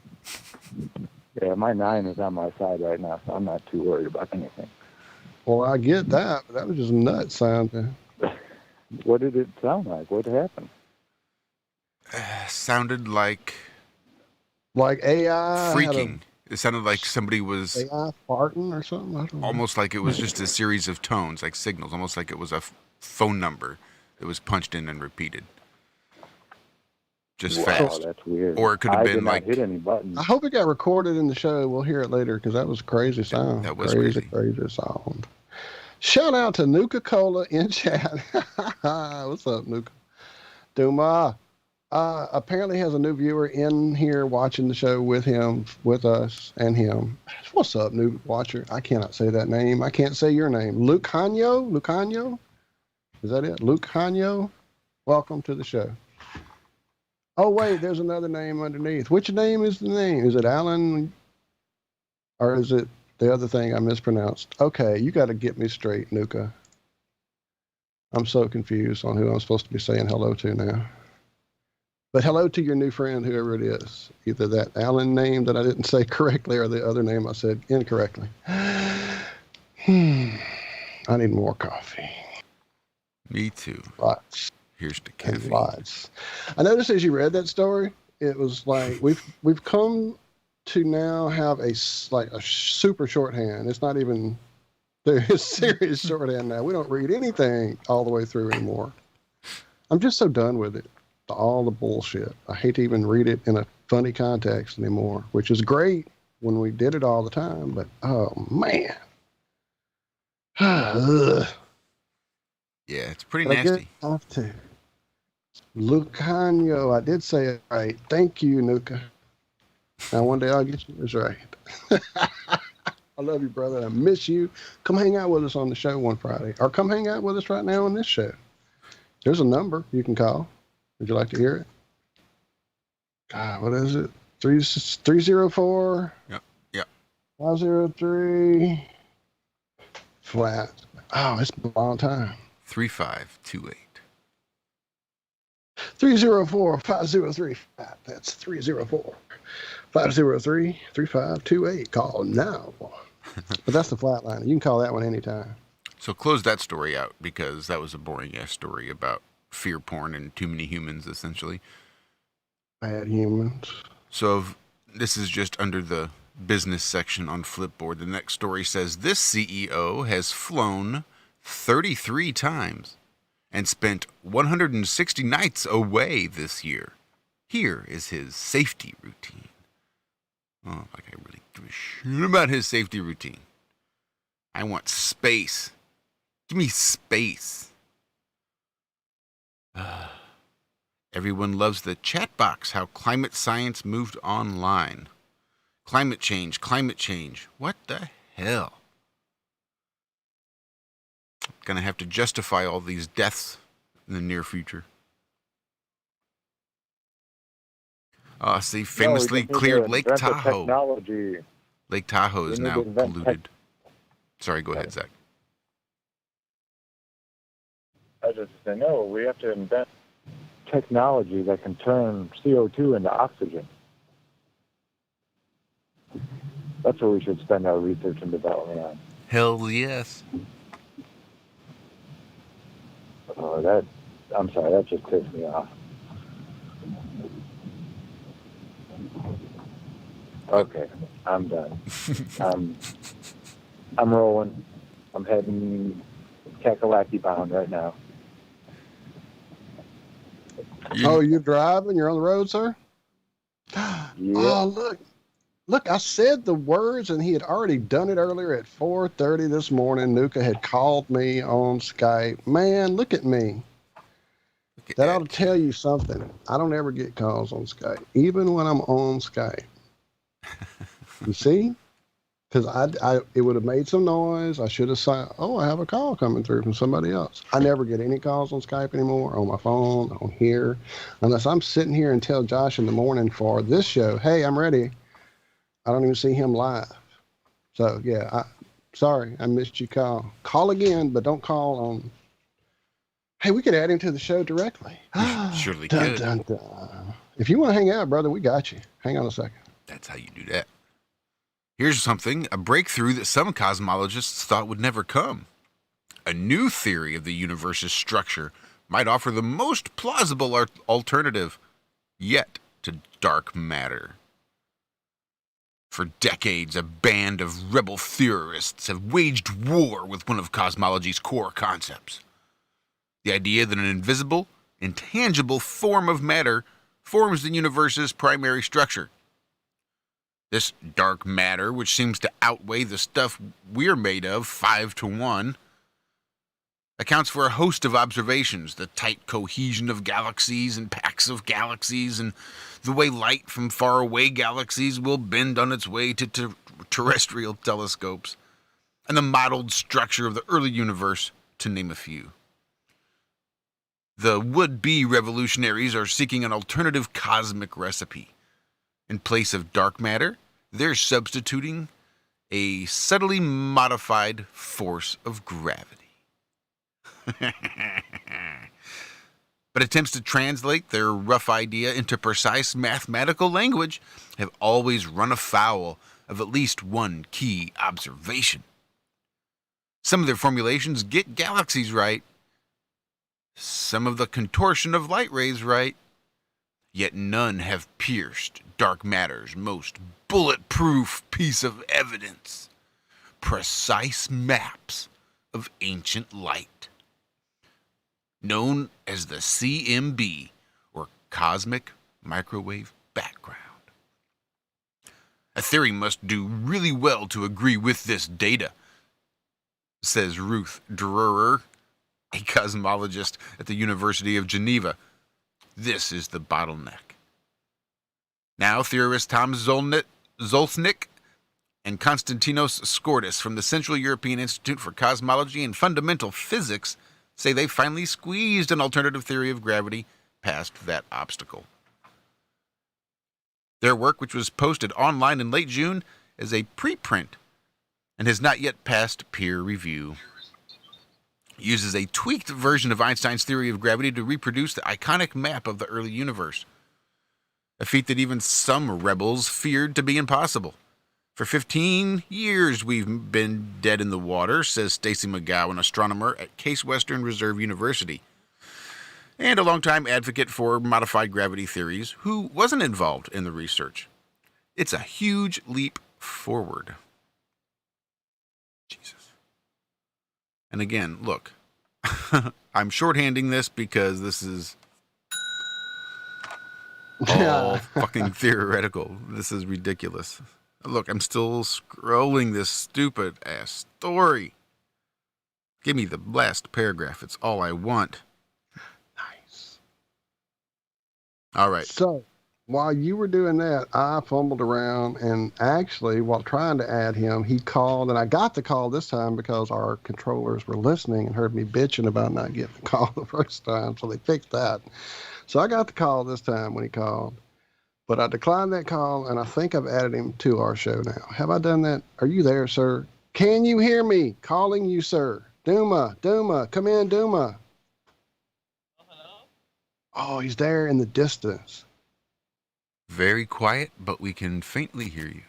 Yeah, my 9 is on my side right now, so I'm not too worried about anything. Well, I get that, but that was just nuts sounding. What did it sound like? What happened? Sounded like AI. freaking. It sounded like somebody was AI farting or something. I don't know. almost like it was just a series of tones, like signals, almost like it was a phone number that was punched in and repeated. Just fast. That's weird. Or it could have I been did not like hit any buttons. I hope it got recorded in the show. We'll hear it later because that was crazy sound. That was crazy sound. Shout out to Nuka Cola in chat. What's up, Nuka? Duma apparently has a new viewer in here watching the show with him, with us, and him. What's up, new watcher? I cannot say that name. I can't say your name. Luke Hanyo? Is that it? Luke Hanyo? Welcome to the show. Oh, wait, there's another name underneath. Which name is the name? Is it Alan? Or is it the other thing I mispronounced? Okay, you got to get me straight, Nuka. I'm so confused on who I'm supposed to be saying hello to now. But hello to your new friend, whoever it is. Either that Alan name that I didn't say correctly or the other name I said incorrectly. I need more coffee. Me too. Lots. Here's the caffeine. Lots. I noticed as you read that story, it was like we've come to now have a super shorthand. It's not even there's serious shorthand now. We don't read anything all the way through anymore. I'm just so done with it. All the bullshit. I hate to even read it in a funny context anymore, which is great when we did it all the time, but oh man. Yeah, it's pretty But nasty. I have to. Lucanio, I did say it right. Thank you, Nuka. Now one day I'll get you this right. I love you, brother. I miss you. Come hang out with us on the show one Friday. Or come hang out with us right now on this show. There's a number you can call. Would you like to hear it? God, what is it? 304? Yep. 503. Flat. Oh, it's been a long time. 3528. 304-503. That's 304-503-3528. Call now. But that's the Flatline. You can call that one anytime. So close that story out because that was a boring ass story about fear porn and too many humans, essentially. Bad humans. So this is just under the business section on Flipboard. The next story says this CEO has flown 33 times and spent 160 nights away this year. Here is his safety routine. Oh, like I really give a shit about his safety routine. I want space. Give me space. Everyone loves the chat box, how climate science moved online. Climate change. What the hell? Gonna have to justify all these deaths in the near future. See, famously cleared Lake Tahoe. Technology. Lake Tahoe is now polluted. Sorry, go ahead, Zach. I just say, no, we have to invent technology that can turn CO2 into oxygen. That's what we should spend our research and development on. Hell yes. Oh, I'm sorry, that just pissed me off. Okay, I'm done. I'm rolling. I'm heading Kakalaki bound right now. Oh, you're driving? You're on the road, sir? Yeah. Oh, look, I said the words and he had already done it earlier at 4:30 this morning. Nuka had called me on Skype. Man, look at me. That ought to tell you something. I don't ever get calls on Skype, even when I'm on Skype. You see? because it would have made some noise. I should have said, oh, I have a call coming through from somebody else. I never get any calls on Skype anymore, on my phone, on here, unless I'm sitting here and tell Josh in the morning for this show, hey, I'm ready. I don't even see him live. So, yeah, sorry, I missed your call. Call again, but don't call on. Hey, we could add him to the show directly. Surely Dun, could. dun, dun. If you want to hang out, brother, we got you. Hang on a second. That's how you do that. Here's something, a breakthrough that some cosmologists thought would never come. A new theory of the universe's structure might offer the most plausible alternative yet to dark matter. For decades, a band of rebel theorists have waged war with one of cosmology's core concepts. The idea that an invisible, intangible form of matter forms the universe's primary structure. This dark matter, which seems to outweigh the stuff we're made of 5 to 1, accounts for a host of observations, the tight cohesion of galaxies and packs of galaxies, and the way light from faraway galaxies will bend on its way to terrestrial telescopes, and the modeled structure of the early universe, to name a few. The would-be revolutionaries are seeking an alternative cosmic recipe. In place of dark matter, they're substituting a subtly modified force of gravity. But attempts to translate their rough idea into precise mathematical language have always run afoul of at least one key observation. Some of their formulations get galaxies right, some of the contortion of light rays right, yet none have pierced dark matter's most bulletproof piece of evidence: precise maps of ancient light, known as the CMB, or cosmic microwave background. A theory must do really well to agree with this data, says Ruth Dreher, a cosmologist at the University of Geneva. This is the bottleneck. Now, theorists Tom Zolsnik and Konstantinos Skordis from the Central European Institute for Cosmology and Fundamental Physics say they finally squeezed an alternative theory of gravity past that obstacle. Their work, which was posted online in late June, is a preprint and has not yet passed peer review. It uses a tweaked version of Einstein's theory of gravity to reproduce the iconic map of the early universe, a feat that even some rebels feared to be impossible. For 15 years we've been dead in the water, says Stacy McGowan, an astronomer at Case Western Reserve University, and a longtime advocate for modified gravity theories, who wasn't involved in the research. It's a huge leap forward. Jesus. And again, look, I'm shorthanding this because this is all fucking theoretical. This is ridiculous. Look, I'm still scrolling this stupid ass story. Give me the last paragraph. It's all I want. Nice. All right. So, while you were doing that, I fumbled around, and actually, while trying to add him, he called, and I got the call this time because our controllers were listening and heard me bitching about not getting the call the first time, so they fixed that. So I got the call this time when he called, but I declined that call, and I think I've added him to our show now. Have I done that? Are you there, sir? Can you hear me? Calling you, sir. Duma, come in, Duma. Hello? Oh, he's there in the distance. Very quiet, but we can faintly hear you.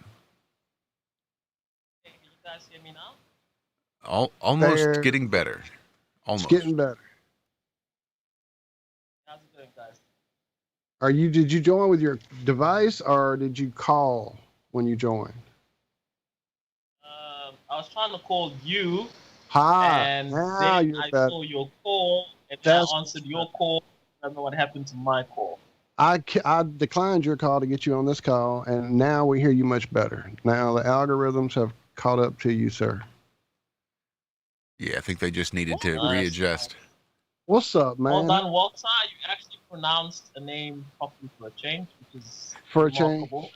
Hey, can you guys hear me now? Almost There. getting better. Almost. It's getting better. How's it going, guys? Did you join with your device, or did you call when you joined? I was trying to call you, Hi. and Now then you're I better. saw your call, and then That's- I answered your call. I don't know what happened to my call. I declined your call to get you on this call, and now we hear you much better. Now the algorithms have caught up to you, sir. Yeah, I think they just needed to Nice. readjust. What's up, man? Well done, Walter. You actually pronounced the name properly for a change, which is For a change. remarkable.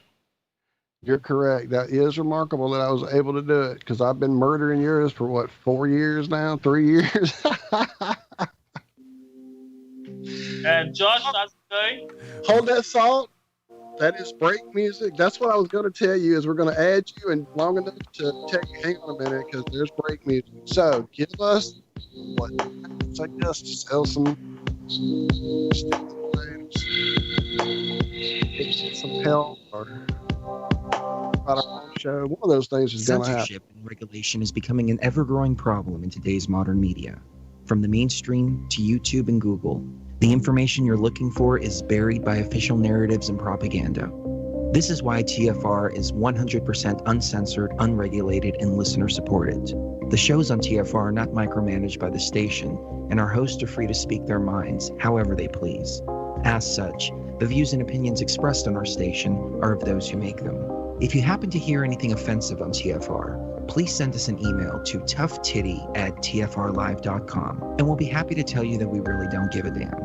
You're correct. That is remarkable that I was able to do it because I've been murdering yours for what, 4 years now? 3 years? And Josh, how's it going? Hold that thought. That is break music. That's what I was going to tell you is we're going to add you and long enough to tell you, hang on a minute, because there's break music. So give us what I guess to sell some help or about our own show. One of those things is going to happen. Censorship and regulation is becoming an ever-growing problem in today's modern media. From the mainstream to YouTube and Google, the information you're looking for is buried by official narratives and propaganda. This is why TFR is 100% uncensored, unregulated, and listener-supported. The shows on TFR are not micromanaged by the station, and our hosts are free to speak their minds however they please. As such, the views and opinions expressed on our station are of those who make them. If you happen to hear anything offensive on TFR, please send us an email to toughtitty@tfrlive.com, and we'll be happy to tell you that we really don't give a damn.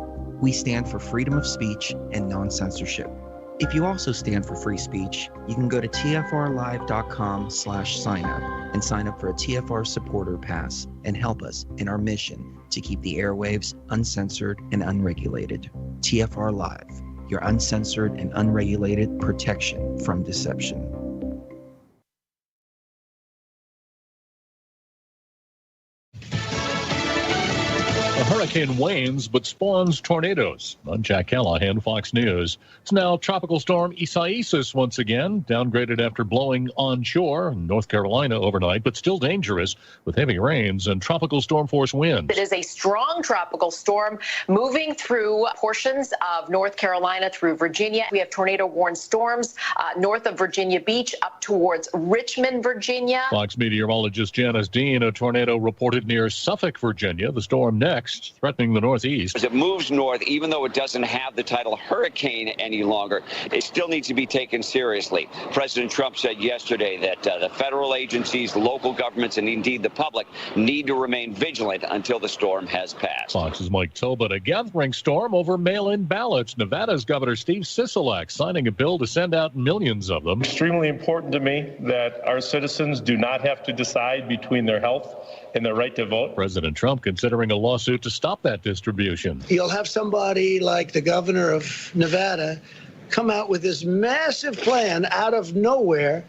We stand for freedom of speech and non-censorship. If you also stand for free speech, you can go to tfrlive.com/sign-up and sign up for a TFR supporter pass and help us in our mission to keep the airwaves uncensored and unregulated. TFR Live, your uncensored and unregulated protection from deception. A hurricane wanes but spawns tornadoes. I'm Jack Callahan, Fox News. It's now Tropical Storm Isaias once again, downgraded after blowing onshore in North Carolina overnight, but still dangerous with heavy rains and tropical storm force winds. It is a strong tropical storm moving through portions of North Carolina through Virginia. We have tornado-warned storms north of Virginia Beach up towards Richmond, Virginia. Fox meteorologist Janice Dean, a tornado reported near Suffolk, Virginia. The storm next threatening the Northeast. As it moves north, even though it doesn't have the title hurricane any longer, it still needs to be taken seriously. President Trump said yesterday that the federal agencies, local governments, and indeed the public need to remain vigilant until the storm has passed. Fox's Mike Tobin, a gathering storm over mail-in ballots. Nevada's Governor Steve Sisolak signing a bill to send out millions of them. Extremely important to me that our citizens do not have to decide between their health and their right to vote. President Trump considering a lawsuit to stop that distribution. You'll have somebody like the governor of Nevada come out with this massive plan out of nowhere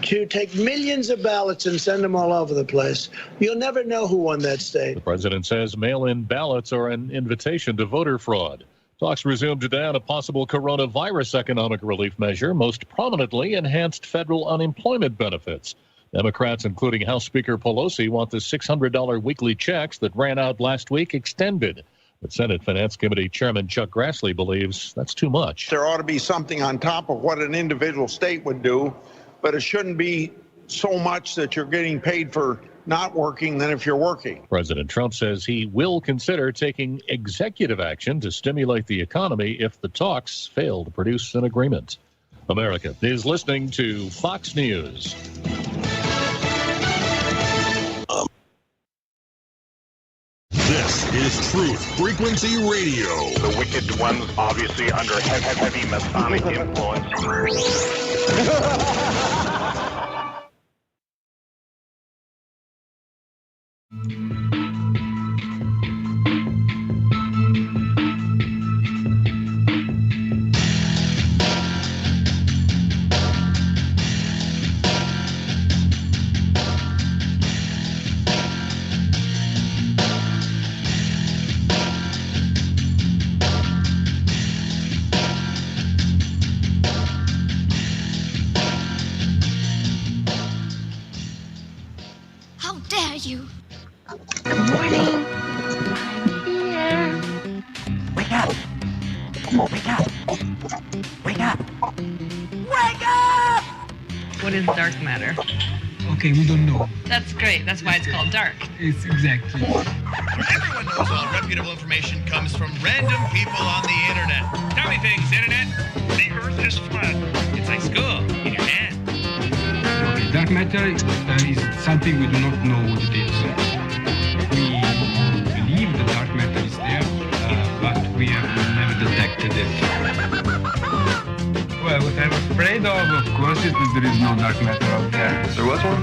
to take millions of ballots and send them all over the place. You'll never know who won that state. The president says mail-in ballots are an invitation to voter fraud. Talks resumed today on a possible coronavirus economic relief measure, most prominently enhanced federal unemployment benefits. Democrats, including House Speaker Pelosi, want the $600 weekly checks that ran out last week extended. But Senate Finance Committee Chairman Chuck Grassley believes that's too much. There ought to be something on top of what an individual state would do, but it shouldn't be so much that you're getting paid for not working than if you're working. President Trump says he will consider taking executive action to stimulate the economy if the talks fail to produce an agreement. America is listening to Fox News. This is Truth Frequency Radio. The wicked ones obviously under heavy Masonic influence. How dare you? Good morning. I'm here. Wake up. Come on, wake up. Wake up. Wake up! What is dark matter? Okay, we don't know. That's great. That's why it's called dark. It's exactly. Everyone knows all reputable information comes from random people on the internet. Tell me things, internet. The earth is flat. It's like school in your hand. Okay, dark matter is something we do not know what it is. We believe the dark matter is there, but we have never detected it. Well, What I'm afraid of course, is that there is no dark matter out there. There was one?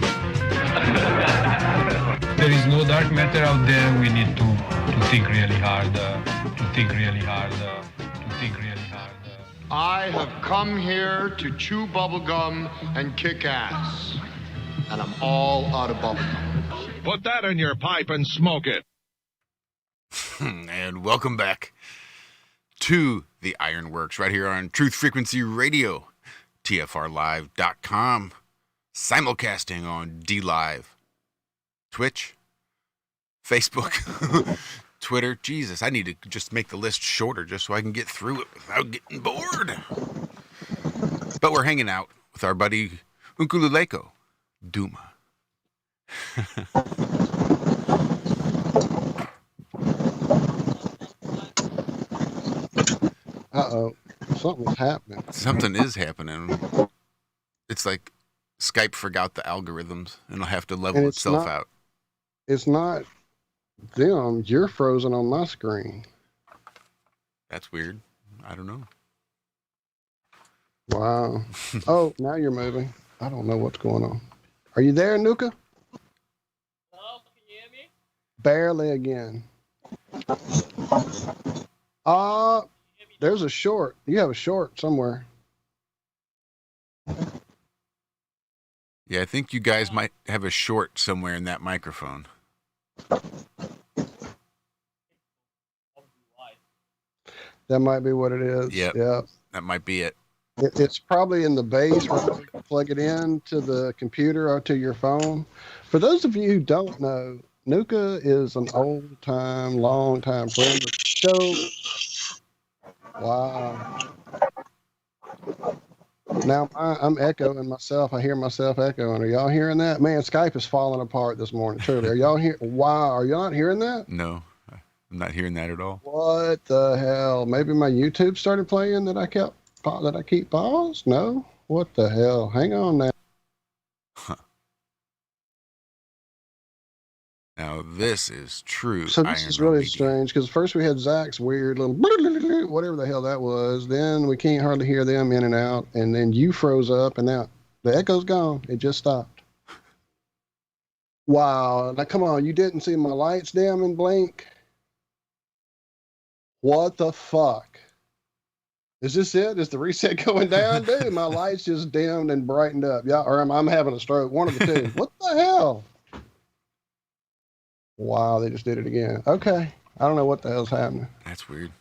There is no dark matter out there. We need to think really hard, I have come here to chew bubblegum and kick ass. And I'm all out of bubblegum. Put that in your pipe and smoke it. And welcome back to the Ironworx right here on Truth Frequency Radio, TFR-Live.com, simulcasting on DLive, Twitch, Facebook, Twitter. Jesus, I need to just make the list shorter just so I can get through it without getting bored. But we're hanging out with our buddy Unkululeko Duma. Uh-oh. Something's happening. Something is happening. It's like Skype forgot the algorithms and it'll have to level itself out. It's not them. You're frozen on my screen. That's weird. I don't know. Wow. Oh, now you're moving. I don't know what's going on. Are you there, Nuka? Hello, can you hear me? Barely again. There's a short. You have a short somewhere. Yeah, I think you guys might have a short somewhere in that microphone. That might be what it is. Yep. Yep. That might be it. It's probably in the base where you plug it in to the computer or to your phone. For those of you who don't know, Nuka is an old-time, long-time friend of the show. Wow. Now I'm echoing myself. I hear myself echoing. Are y'all hearing that? Man, Skype is falling apart this morning. Truly. Are y'all here? Wow. Are y'all not hearing that? No, I'm not hearing that at all. What the hell? Maybe my YouTube started playing that I keep paused? No? What the hell? Hang on now. Now this is true. So this is really strange because first we had Zach's weird little whatever the hell that was. Then we can't hardly hear them in and out. And then you froze up and now the echo's gone. It just stopped. Wow. Now come on. You didn't see my lights dim and blink? What the fuck? Is this it? Is the reset going down? Dude, my lights just dimmed and brightened up. Yeah, or I'm having a stroke. One of the two. What the hell? Wow, they just did it again. Okay. I don't know what the hell's happening. That's weird.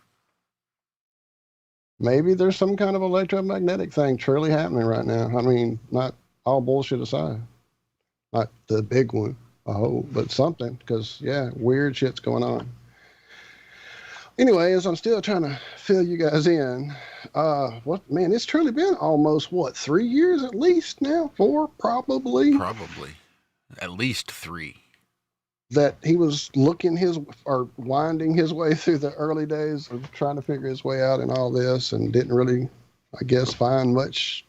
Maybe there's some kind of electromagnetic thing truly happening right now. I mean, not all bullshit aside. Not the big one, I hope, but something. Because, yeah, weird shit's going on. Anyway, as I'm still trying to fill you guys in, it's truly been almost, 3 years at least now? 4, probably? Probably. At least 3. That he was winding his way through the early days of trying to figure his way out in all this and didn't really, I guess, find much,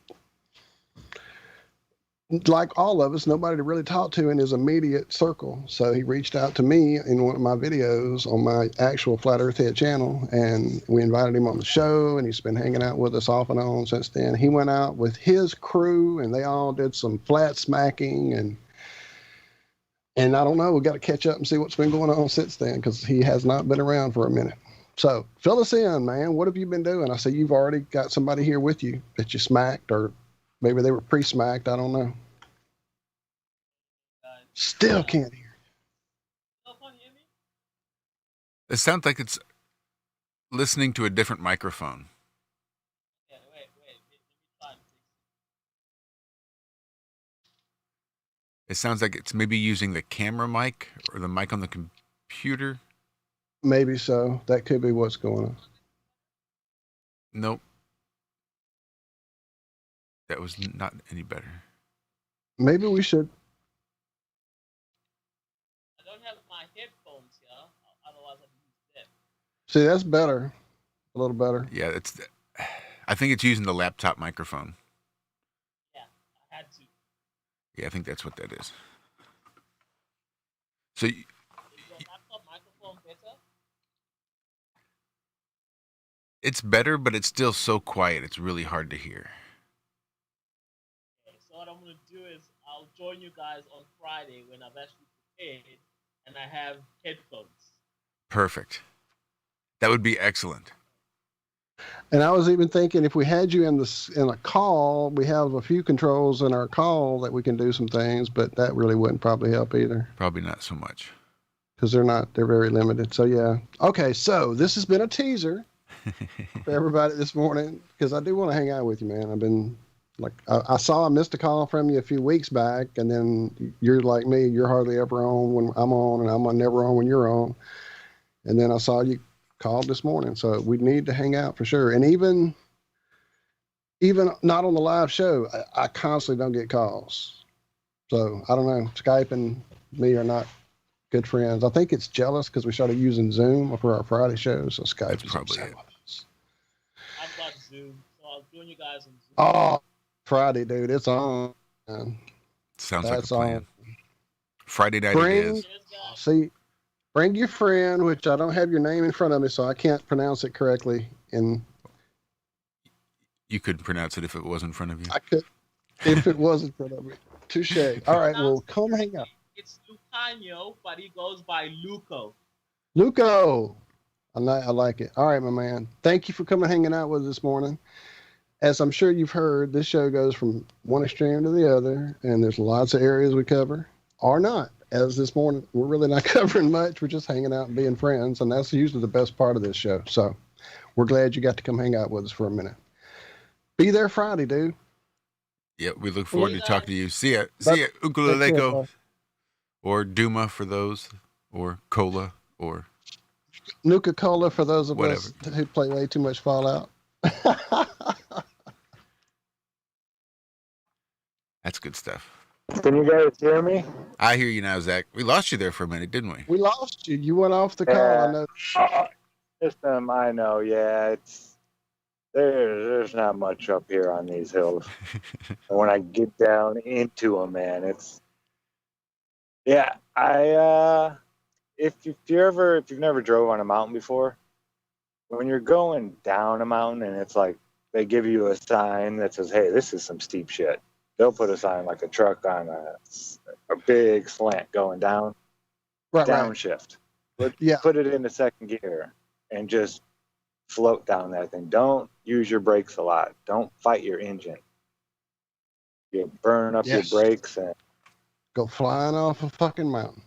like all of us, nobody to really talk to in his immediate circle. So he reached out to me in one of my videos on my actual Flat Earth Head channel, and we invited him on the show, and he's been hanging out with us off and on since then. He went out with his crew, and they all did some flat smacking, and I don't know, we got to catch up and see what's been going on since then, because he has not been around for a minute. So fill us in, man. What have you been doing? I see you've already got somebody here with you that you smacked, or maybe they were pre-smacked. I don't know. Still can't hear. It sounds like it's listening to a different microphone. It sounds like it's maybe using the camera mic or the mic on the computer. Maybe so. That could be what's going on. Nope. That was not any better. Maybe we should. I don't have my headphones here. Otherwise, I'd use them. See, that's better. A little better. Yeah, I think it's using the laptop microphone. Yeah, I had to. Yeah, I think that's what that is. So, is the laptop microphone better? It's better, but it's still so quiet. It's really hard to hear. join you guys on Friday when I've actually prepared and I have headphones. Perfect. That would be excellent. And I was even thinking if we had you in a call, we have a few controls in our call that we can do some things, but that really wouldn't probably help either. Probably not so much. Because they're very limited. So yeah. Okay, so this has been a teaser for everybody this morning because I do want to hang out with you, man. I've been I missed a call from you a few weeks back, and then you're like me, you're hardly ever on when I'm on, and I'm never on when you're on. And then I saw you called this morning, so we need to hang out for sure. And even not on the live show, I constantly don't get calls. So I don't know. Skype and me are not good friends. I think it's jealous because we started using Zoom for our Friday shows, so Skype is probably it. I've got Zoom, so I'll join you guys on Zoom. Oh, Friday, dude, it's on. Man. Sounds like a plan. On. Friday night it is. Bring your friend, which I don't have your name in front of me, so I can't pronounce it correctly. And you couldn't pronounce it if it was in front of you. I could, if it was in front of me. Touche. All right, well, come hang out. It's Lucano, but he goes by Luco. Luco. I like it. All right, my man. Thank you for coming hanging out with us this morning. As I'm sure you've heard, this show goes from one extreme to the other, and there's lots of areas we cover, or not. As this morning, we're really not covering much. We're just hanging out and being friends, and that's usually the best part of this show. So we're glad you got to come hang out with us for a minute. Be there Friday, dude. Yeah, we look forward to talking to you. See ya, Ukuleleko, or Duma for those, or Cola, or Nuka-Cola for those of us who play way too much Fallout. That's good stuff. Can you guys hear me? I hear you now, Zach. We lost you there for a minute, didn't we? We lost you. You went off the call. I know. I know. Yeah, there's not much up here on these hills. When I get down into them, man, it's if you've never drove on a mountain before, when you're going down a mountain and it's like they give you a sign that says, "Hey, this is some steep shit." They'll put a sign like a truck on a big slant going down, downshift. Put it into second gear and just float down that thing. Don't use your brakes a lot. Don't fight your engine. You burn up your brakes and go flying off a fucking mountain.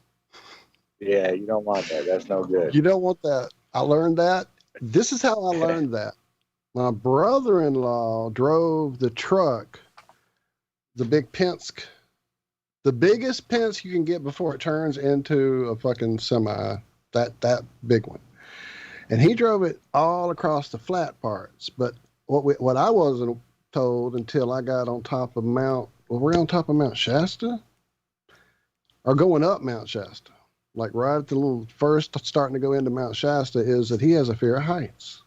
Yeah, you don't want that. That's no good. You don't want that. I learned that. This is how I learned that. My brother-in-law drove the truck, the big Penske, the biggest Penske you can get before it turns into a fucking semi, that big one. And he drove it all across the flat parts. But what I wasn't told until I got on top of we're on top of Mount Shasta? Or going up Mount Shasta. Like right at the little first starting to go into Mount Shasta is that he has a fear of heights.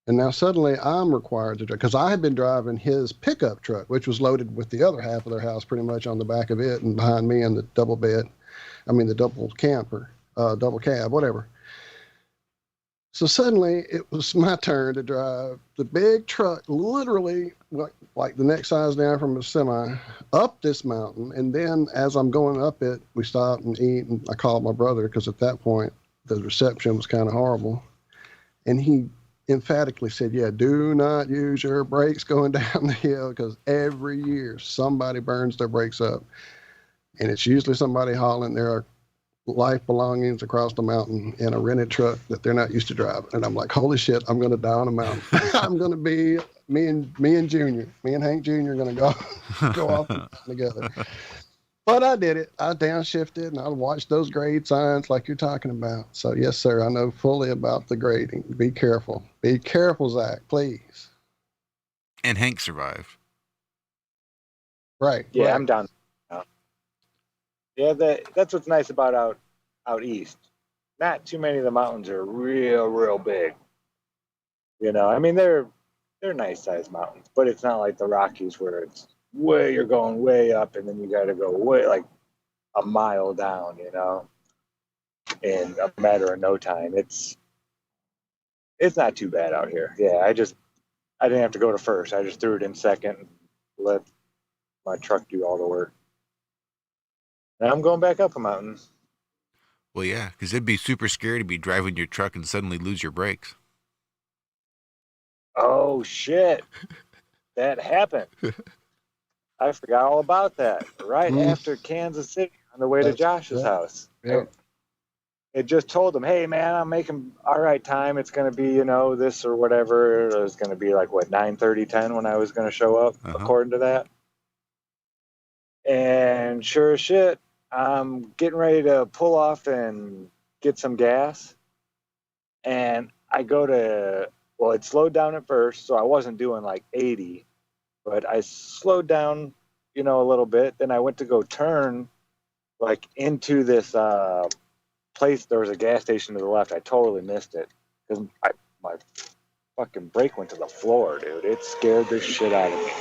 And now suddenly I'm required to drive, because I had been driving his pickup truck, which was loaded with the other half of their house pretty much on the back of it and behind me in the double camper, double cab, whatever. So suddenly it was my turn to drive the big truck, literally like the next size down from a semi, up this mountain. And then as I'm going up it, we stopped and eat. And I called my brother because at that point the reception was kind of horrible. And he emphatically said, yeah, do not use your brakes going down the hill because every year somebody burns their brakes up. And it's usually somebody hauling their life belongings across the mountain in a rented truck that they're not used to driving. And I'm like, holy shit, I'm going to die on a mountain. I'm going to be me and Hank Jr. are going to go off the mountain together. But I did it. I downshifted and I watched those grade signs like you're talking about. So yes, sir, I know fully about the grading. Be careful. Be careful, Zach, please. And Hank survived. Right. Yeah, right. I'm down. Yeah, that's what's nice about out east. Not too many of the mountains are real big. You know, I mean they're nice sized mountains, but it's not like the Rockies where you're going way up and then you got to go way like a mile down. You know, in a matter of no time. It's not too bad out here. Yeah, I didn't have to go to first. I just threw it in second and let my truck do all the work. And I'm going back up a mountain. Well, yeah, because it'd be super scary to be driving your truck and suddenly lose your brakes. Oh, shit. That happened. I forgot all about that. Right after Kansas City on the way to Josh's house. Yep. It just told him, hey, man, I'm making all right time. It's going to be, you know, this or whatever. It was going to be like, what, 9:30, 10 when I was going to show up, according to that. And sure as shit, I'm getting ready to pull off and get some gas. And I go to, well, it slowed down at first, so I wasn't doing like 80. But I slowed down, you know, a little bit. Then I went to go turn like into this place. There was a gas station to the left. I totally missed it because my fucking brake went to the floor, dude. It scared the shit out of me.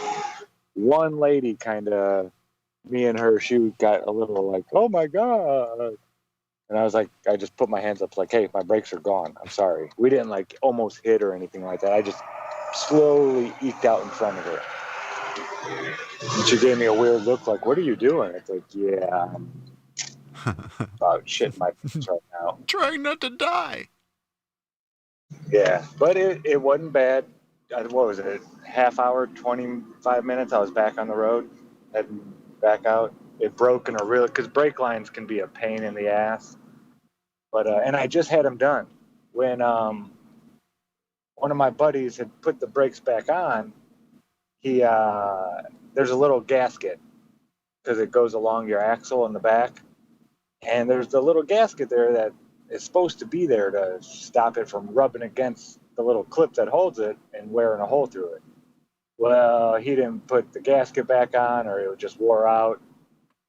One lady kind of, me and her, she got a little like, oh my God. And I was like, I just put my hands up like, hey, my brakes are gone. I'm sorry. We didn't like almost hit or anything like that. I just slowly eked out in front of her. And she gave me a weird look like, what are you doing? It's like, yeah, I'm about shitting my pants right now. Trying not to die. Yeah, but it wasn't bad. What was it? Half hour, 25 minutes. I was back on the road, heading back out. It broke in a real, because brake lines can be a pain in the ass. But and I just had them done when one of my buddies had put the brakes back on. He there's a little gasket because it goes along your axle in the back, and there's the little gasket there that is supposed to be there to stop it from rubbing against the little clip that holds it and wearing a hole through it. Well, he didn't put the gasket back on, or it just wore out,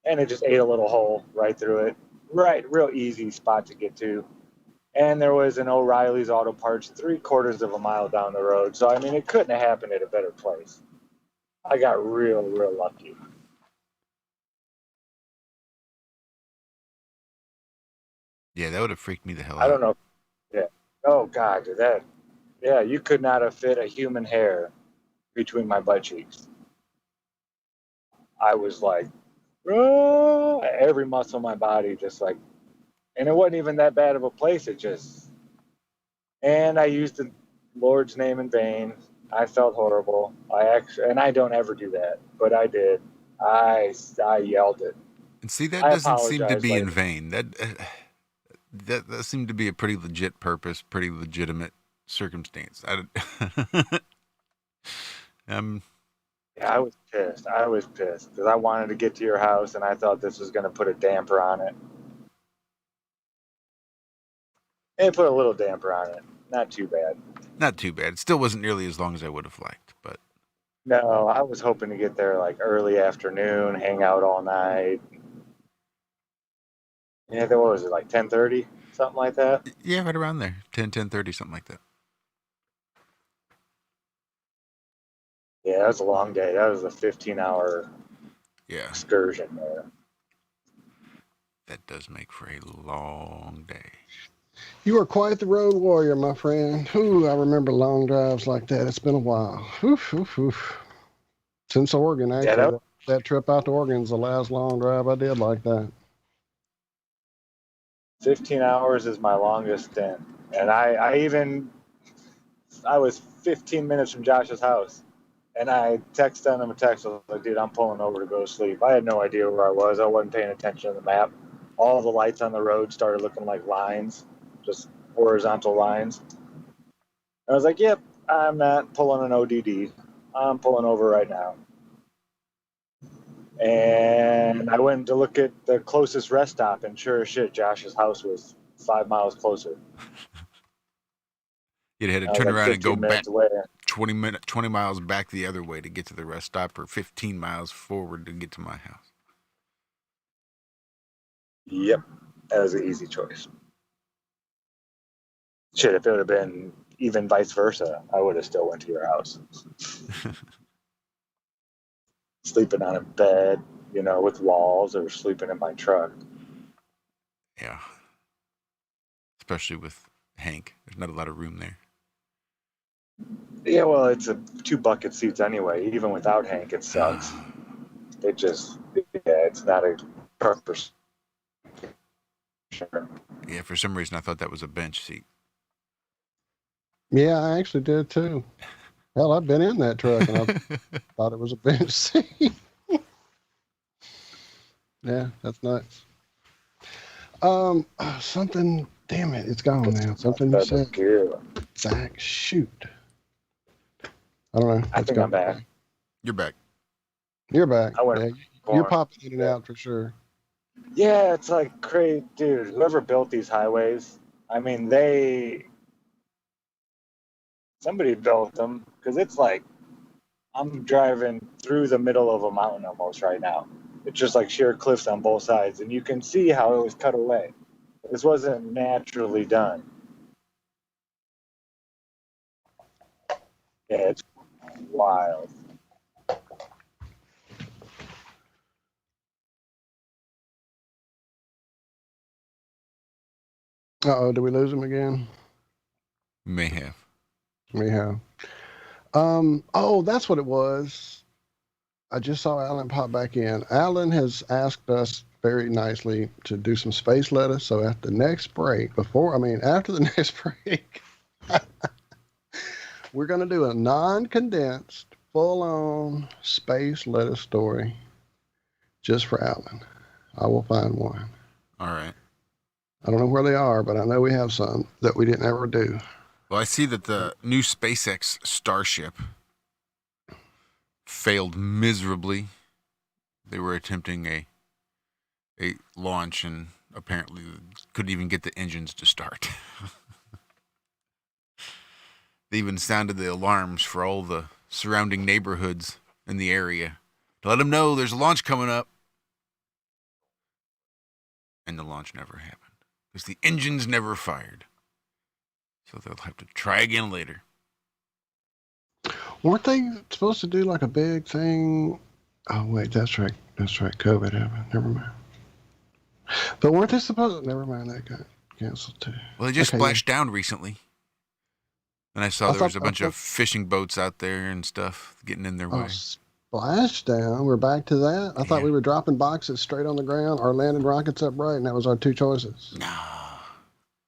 and it just ate a little hole right through it. Right, real easy spot to get to. And there was an O'Reilly's Auto Parts 3/4 of a mile down the road. So, I mean, it couldn't have happened at a better place. I got real lucky. Yeah, that would have freaked me the hell out. I don't know. Yeah. Oh, God, dude, that. Yeah, you could not have fit a human hair between my butt cheeks. I was like, oh, every muscle in my body just like, and it wasn't even that bad of a place. It just, and I used the Lord's name in vain. I felt horrible. And I don't ever do that, but I did. I yelled it. And see, that doesn't seem to be in vain. That seemed to be a pretty legit purpose, pretty legitimate circumstance. Yeah, I was pissed. I was pissed because I wanted to get to your house, and I thought this was going to put a damper on it. It put a little damper on it. Not too bad. Not too bad. It still wasn't nearly as long as I would have liked, but. No, I was hoping to get there like early afternoon, hang out all night. Yeah, what was it, like 10:30? Something like that? Yeah, right around there. 10:30, something like that. Yeah, that was a long day. That was a 15-hour excursion there. That does make for a long day. You are quite the road warrior, my friend. Ooh, I remember long drives like that. It's been a while. Oof, oof, oof. Since Oregon, actually, that trip out to Oregon is the last long drive I did like that. 15 hours is my longest stint. And I was 15 minutes from Josh's house. And I texted him a text. I was like, dude, I'm pulling over to go to sleep. I had no idea where I was. I wasn't paying attention to the map. All the lights on the road started looking like lines, just horizontal lines. I was like, yep, I'm not pulling an ODD. I'm pulling over right now. And I went to look at the closest rest stop, and sure as shit, Josh's house was 5 miles closer. You'd had to turn around and go back 20 miles back the other way to get to the rest stop, or 15 miles forward to get to my house. Yep, that was an easy choice. Shit, if it would have been even vice versa, I would have still went to your house. Sleeping on a bed, you know, with walls, or sleeping in my truck. Yeah. Especially with Hank. There's not a lot of room there. Yeah, well, it's 2 bucket seats anyway. Even without Hank, it sucks. It's not a truck for Sure. Yeah, for some reason I thought that was a bench seat. Yeah, I actually did too. Hell, I've been in that truck and I thought it was a bench seat. Yeah, that's nuts. Something. Damn it, it's gone now. Something you said. Zach, shoot. I don't know. I think I'm back. You're back. You're back. I went Yeah, you're popping in and out for sure. Yeah, it's like crazy, dude. Whoever built these highways, I mean, somebody built them, because it's like I'm driving through the middle of a mountain almost right now. It's just like sheer cliffs on both sides, and you can see how it was cut away. This wasn't naturally done. Yeah, it's wild. Uh-oh, did we lose him again? May have. Oh, that's what it was. I just saw Alan pop back in. Alan has asked us very nicely to do some space lettuce. So at the next break, after the next break, we're going to do a non-condensed, full-on space lettuce story just for Alan. I will find one. All right. I don't know where they are, but I know we have some that we didn't ever do. Well, I see that the new SpaceX Starship failed miserably. They were attempting a launch and apparently couldn't even get the engines to start. They even sounded the alarms for all the surrounding neighborhoods in the area to let them know there's a launch coming up. And the launch never happened because the engines never fired. So they'll have to try again later. Weren't they supposed to do like a big thing? Oh, wait, that's right. That's right. COVID happened. Never mind. But weren't they supposed to? Never mind. That got canceled too. Well, they just splashed down recently. And I saw there was a bunch of fishing boats out there and stuff getting in their way. Splashdown. We're back to that. I thought we were dropping boxes straight on the ground or landing rockets upright, and that was our two choices. No.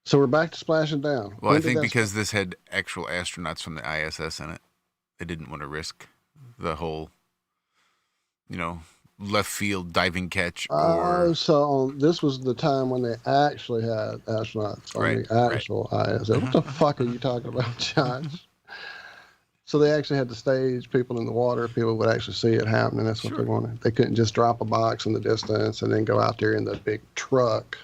So we're back to splashing down. Well, I think because this had actual astronauts from the ISS in it, they didn't want to risk the whole, left field diving catch. So this was the time when they actually had astronauts on the actual ISS. What the fuck are you talking about, Josh? So they actually had to stage people in the water. People would actually see it happening. That's what they wanted. They couldn't just drop a box in the distance and then go out there in the big truck.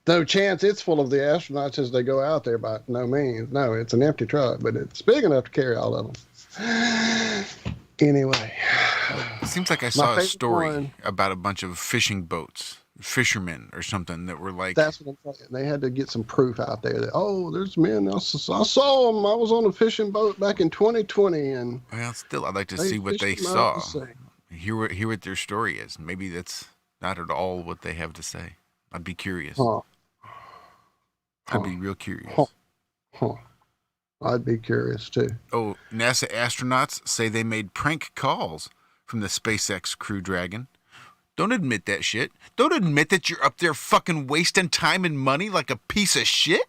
No chance it's full of the astronauts as they go out there, by no means. No, it's an empty truck, but it's big enough to carry all of them. Anyway. It seems like I saw a story about a bunch of fishing boats, fishermen or something that were like... That's what I'm saying. They had to get some proof out there that, there's men. I saw them. I was on a fishing boat back in 2020. And well, still, I'd like to see what they saw. Hear what their story is. Maybe that's not at all what they have to say. I'd be curious. I'd be real curious. I'd be curious too. Oh, NASA astronauts say they made prank calls from the SpaceX Crew Dragon. Don't admit that shit. Don't admit that you're up there fucking wasting time and money like a piece of shit.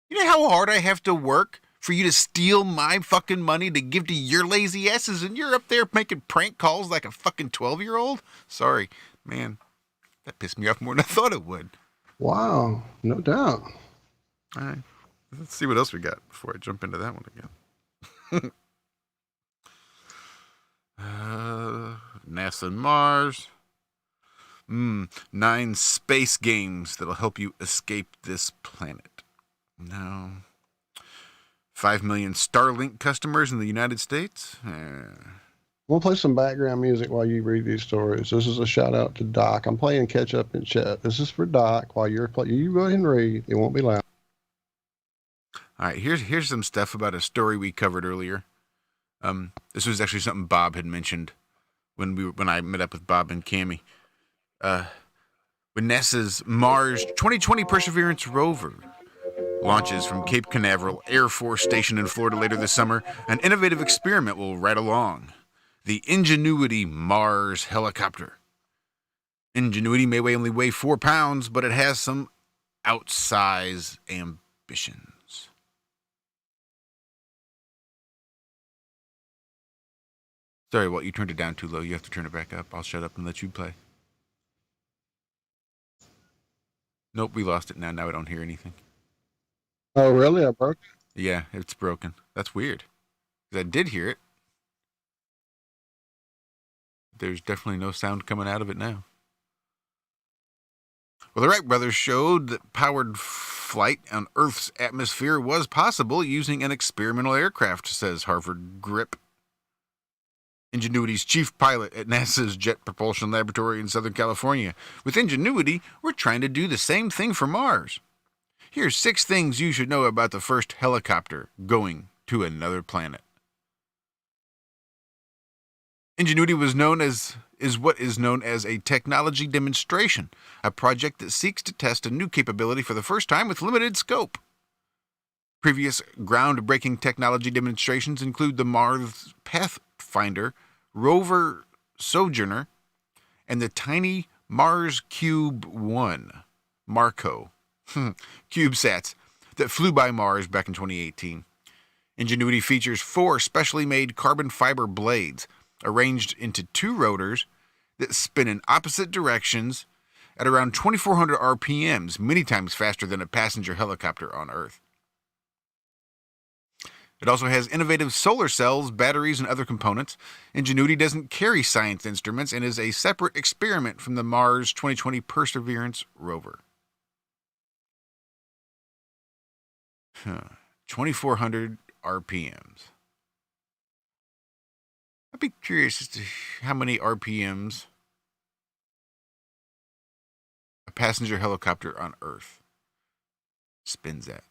You know how hard I have to work for you to steal my fucking money to give to your lazy asses, and you're up there making prank calls like a fucking 12-year-old? Sorry, man. That pissed me off more than I thought it would. Wow, no doubt. All right. Let's see what else we got before I jump into that one again. NASA and Mars. 9 space games that'll help you escape this planet. No. 5 million Starlink customers in the United States. We'll play some background music while you read these stories. This is a shout out to Doc. I'm playing catch up in chat. This is for Doc while you're playing. You go ahead and read. It won't be loud. All right, here's some stuff about a story we covered earlier. This was actually something Bob had mentioned when I met up with Bob and Cammie. When NASA's Mars 2020 Perseverance rover launches from Cape Canaveral Air Force Station in Florida later this summer, an innovative experiment will ride along. The Ingenuity Mars helicopter. Ingenuity may only weigh 4 pounds, but it has some outsize ambitions. Sorry, Walt, you turned it down too low. You have to turn it back up. I'll shut up and let you play. Nope, we lost it now. Now I don't hear anything. Oh, really? I broke it? Yeah, it's broken. That's weird. 'Cause I did hear it. There's definitely no sound coming out of it now. Well, the Wright brothers showed that powered flight on Earth's atmosphere was possible using an experimental aircraft, says Harvard Grip. Ingenuity's chief pilot at NASA's Jet Propulsion Laboratory in Southern California. With Ingenuity, we're trying to do the same thing for Mars. Here's 6 things you should know about the first helicopter going to another planet. Ingenuity is what is known as a technology demonstration, a project that seeks to test a new capability for the first time with limited scope. Previous groundbreaking technology demonstrations include the Mars Pathfinder, rover Sojourner, and the tiny Mars Cube 1, Marco, CubeSats, that flew by Mars back in 2018. Ingenuity features 4 specially made carbon fiber blades, arranged into 2 rotors that spin in opposite directions at around 2,400 RPMs, many times faster than a passenger helicopter on Earth. It also has innovative solar cells, batteries, and other components. Ingenuity doesn't carry science instruments and is a separate experiment from the Mars 2020 Perseverance rover. 2,400 RPMs. I'd be curious as to how many RPMs a passenger helicopter on Earth spins at.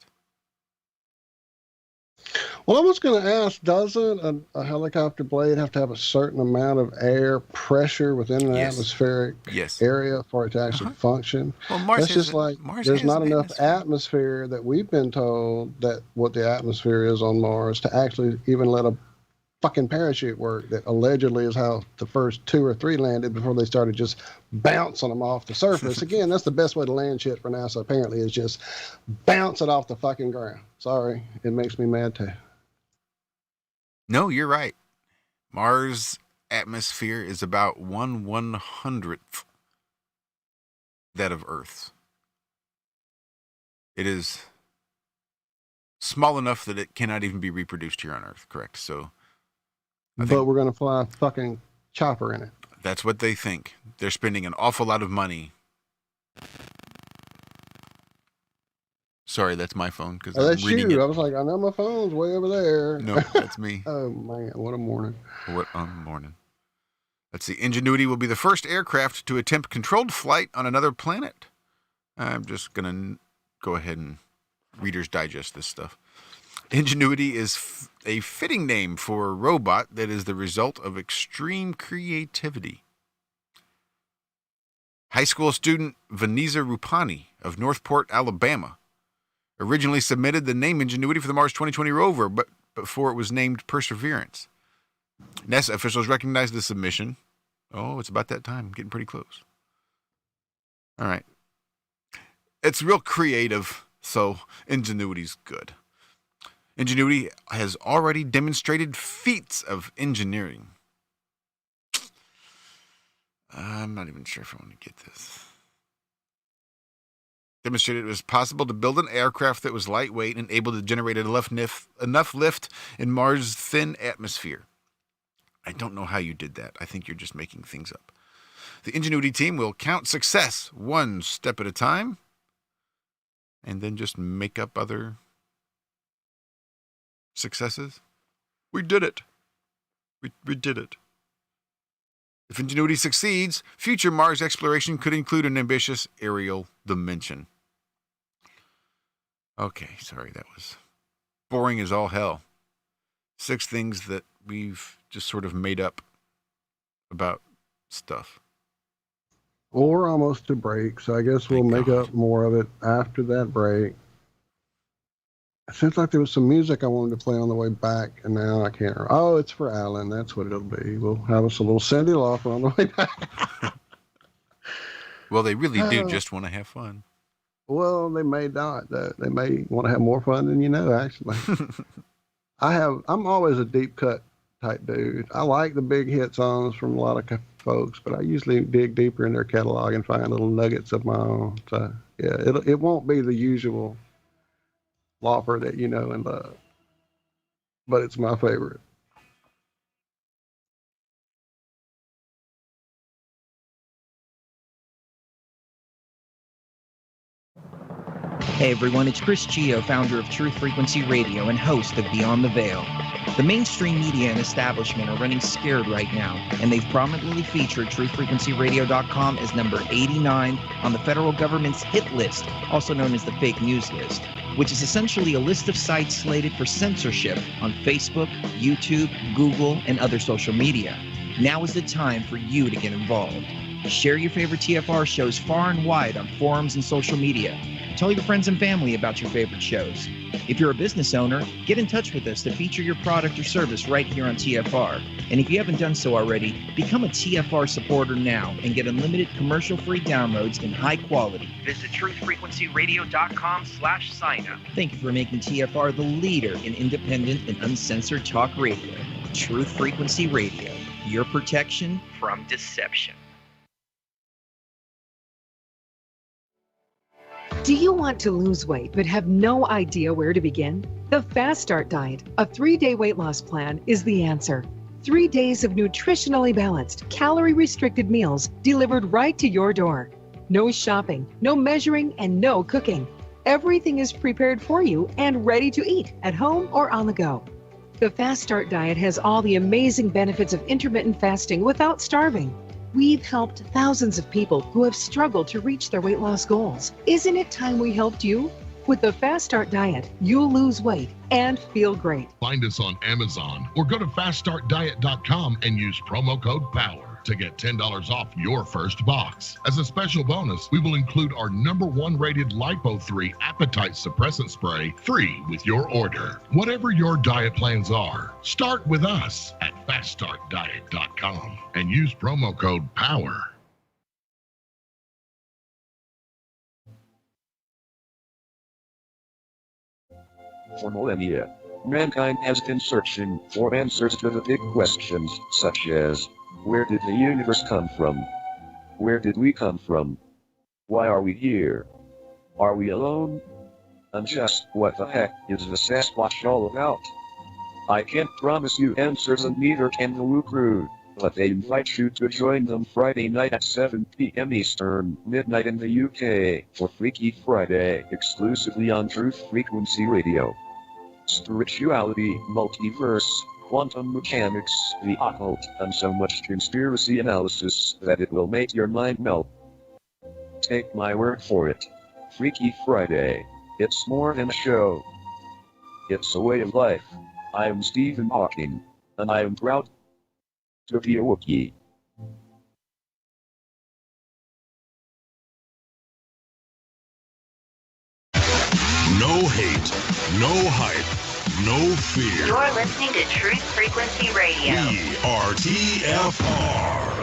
Well, I was going to ask, doesn't a helicopter blade have to have a certain amount of air pressure within an atmospheric area for it to actually function? Well, Mars That's just like there's not enough atmosphere that we've been told that what the atmosphere is on Mars to actually even let a fucking parachute work. That allegedly is how the first 2 or 3 landed before they started just bouncing them off the surface. Again, that's the best way to land shit for NASA, apparently, is just bounce it off the fucking ground. Sorry, it makes me mad too. No, you're right. Mars' atmosphere is about 1/100th that of Earth's. It is small enough that it cannot even be reproduced here on Earth, correct? So, But we're going to fly a fucking chopper in it. That's what they think. They're spending an awful lot of money. Sorry, that's my phone because that's I'm reading you. it. I was like, I know my phone's way over there. No, that's me. Oh man, what a morning! What a morning! Let's see. Ingenuity will be the first aircraft to attempt controlled flight on another planet. I'm just gonna go ahead and Reader's Digest this stuff. Ingenuity is a fitting name for a robot that is the result of extreme creativity. High school student Vanessa Rupani of Northport, Alabama, originally submitted the name Ingenuity for the Mars 2020 rover, but before it was named Perseverance. NASA officials recognized the submission. Oh, it's about that time. Getting pretty close. All right. It's real creative, so Ingenuity's good. Ingenuity has already demonstrated feats of engineering. I'm not even sure if I want to get this. Demonstrated it was possible to build an aircraft that was lightweight and able to generate enough lift in Mars' thin atmosphere. I don't know how you did that. I think you're just making things up. The Ingenuity team will count success one step at a time and then just make up other successes. We did it. We did it. If Ingenuity succeeds, future Mars exploration could include an ambitious aerial dimension. Okay, sorry, that was boring as all hell. 6 things that we've just sort of made up about stuff. Well, we're almost to break, so I guess we'll make up more of it after that break. It seems like there was some music I wanted to play on the way back, and now I can't. Oh, it's for Alan. That's what it'll be. We'll have us a little Cyndi Lauper on the way back. Well, they really do just want to have fun. Well, they may not. They may want to have more fun than you know, actually. I'm always a deep cut type dude. I like the big hit songs from a lot of folks, but I usually dig deeper in their catalog and find little nuggets of my own. So, yeah, it won't be the usual Lauper that you know and love, but it's my favorite. Hey everyone, it's Chris Chio, founder of Truth Frequency Radio and host of Beyond the Veil. The mainstream media and establishment are running scared right now, and they've prominently featured truthfrequencyradio.com as number 89 on the federal government's hit list, also known as the fake news list, which is essentially a list of sites slated for censorship on Facebook, YouTube, Google, and other social media. Now is the time for you to get involved. Share your favorite TFR shows far and wide on forums and social media. Tell your friends and family about your favorite shows. If you're a business owner, get in touch with us to feature your product or service right here on TFR. And if you haven't done so already, become a TFR supporter now and get unlimited commercial-free downloads in high quality. Visit truthfrequencyradio.com/sign-up. Thank you for making TFR the leader in independent and uncensored talk radio. Truth Frequency Radio, your protection from deception. Do you want to lose weight but have no idea where to begin? The Fast Start Diet, a 3-day weight loss plan, is the answer. 3 days of nutritionally balanced, calorie-restricted meals delivered right to your door. No shopping, no measuring, and no cooking. Everything is prepared for you and ready to eat at home or on the go. The Fast Start Diet has all the amazing benefits of intermittent fasting without starving. We've helped thousands of people who have struggled to reach their weight loss goals. Isn't it time we helped you? With the Fast Start Diet, you'll lose weight and feel great. Find us on Amazon or go to faststartdiet.com and use promo code POWER to get $10 off your first box. As a special bonus, we will include our #1 rated Lipo3 appetite suppressant spray free with your order. Whatever your diet plans are, start with us at faststartdiet.com and use promo code POWER. For millennia, mankind has been searching for answers to the big questions, such as, where did the universe come from? Where did we come from? Why are we here? Are we alone? And just what the heck is the Sasquatch all about? I can't promise you answers, and neither can the Woo Crew, but they invite you to join them Friday night at 7 p.m. Eastern, midnight in the UK, for Freaky Friday, exclusively on Truth Frequency Radio. Spirituality, multiverse, quantum mechanics, the occult, and so much conspiracy analysis that it will make your mind melt. Take my word for it. Freaky Friday. It's more than a show. It's a way of life. I am Stephen Hawking, and I am proud to be a Wookiee. No hate, no hype, no fear. You're listening to Truth Frequency Radio. We are TFR.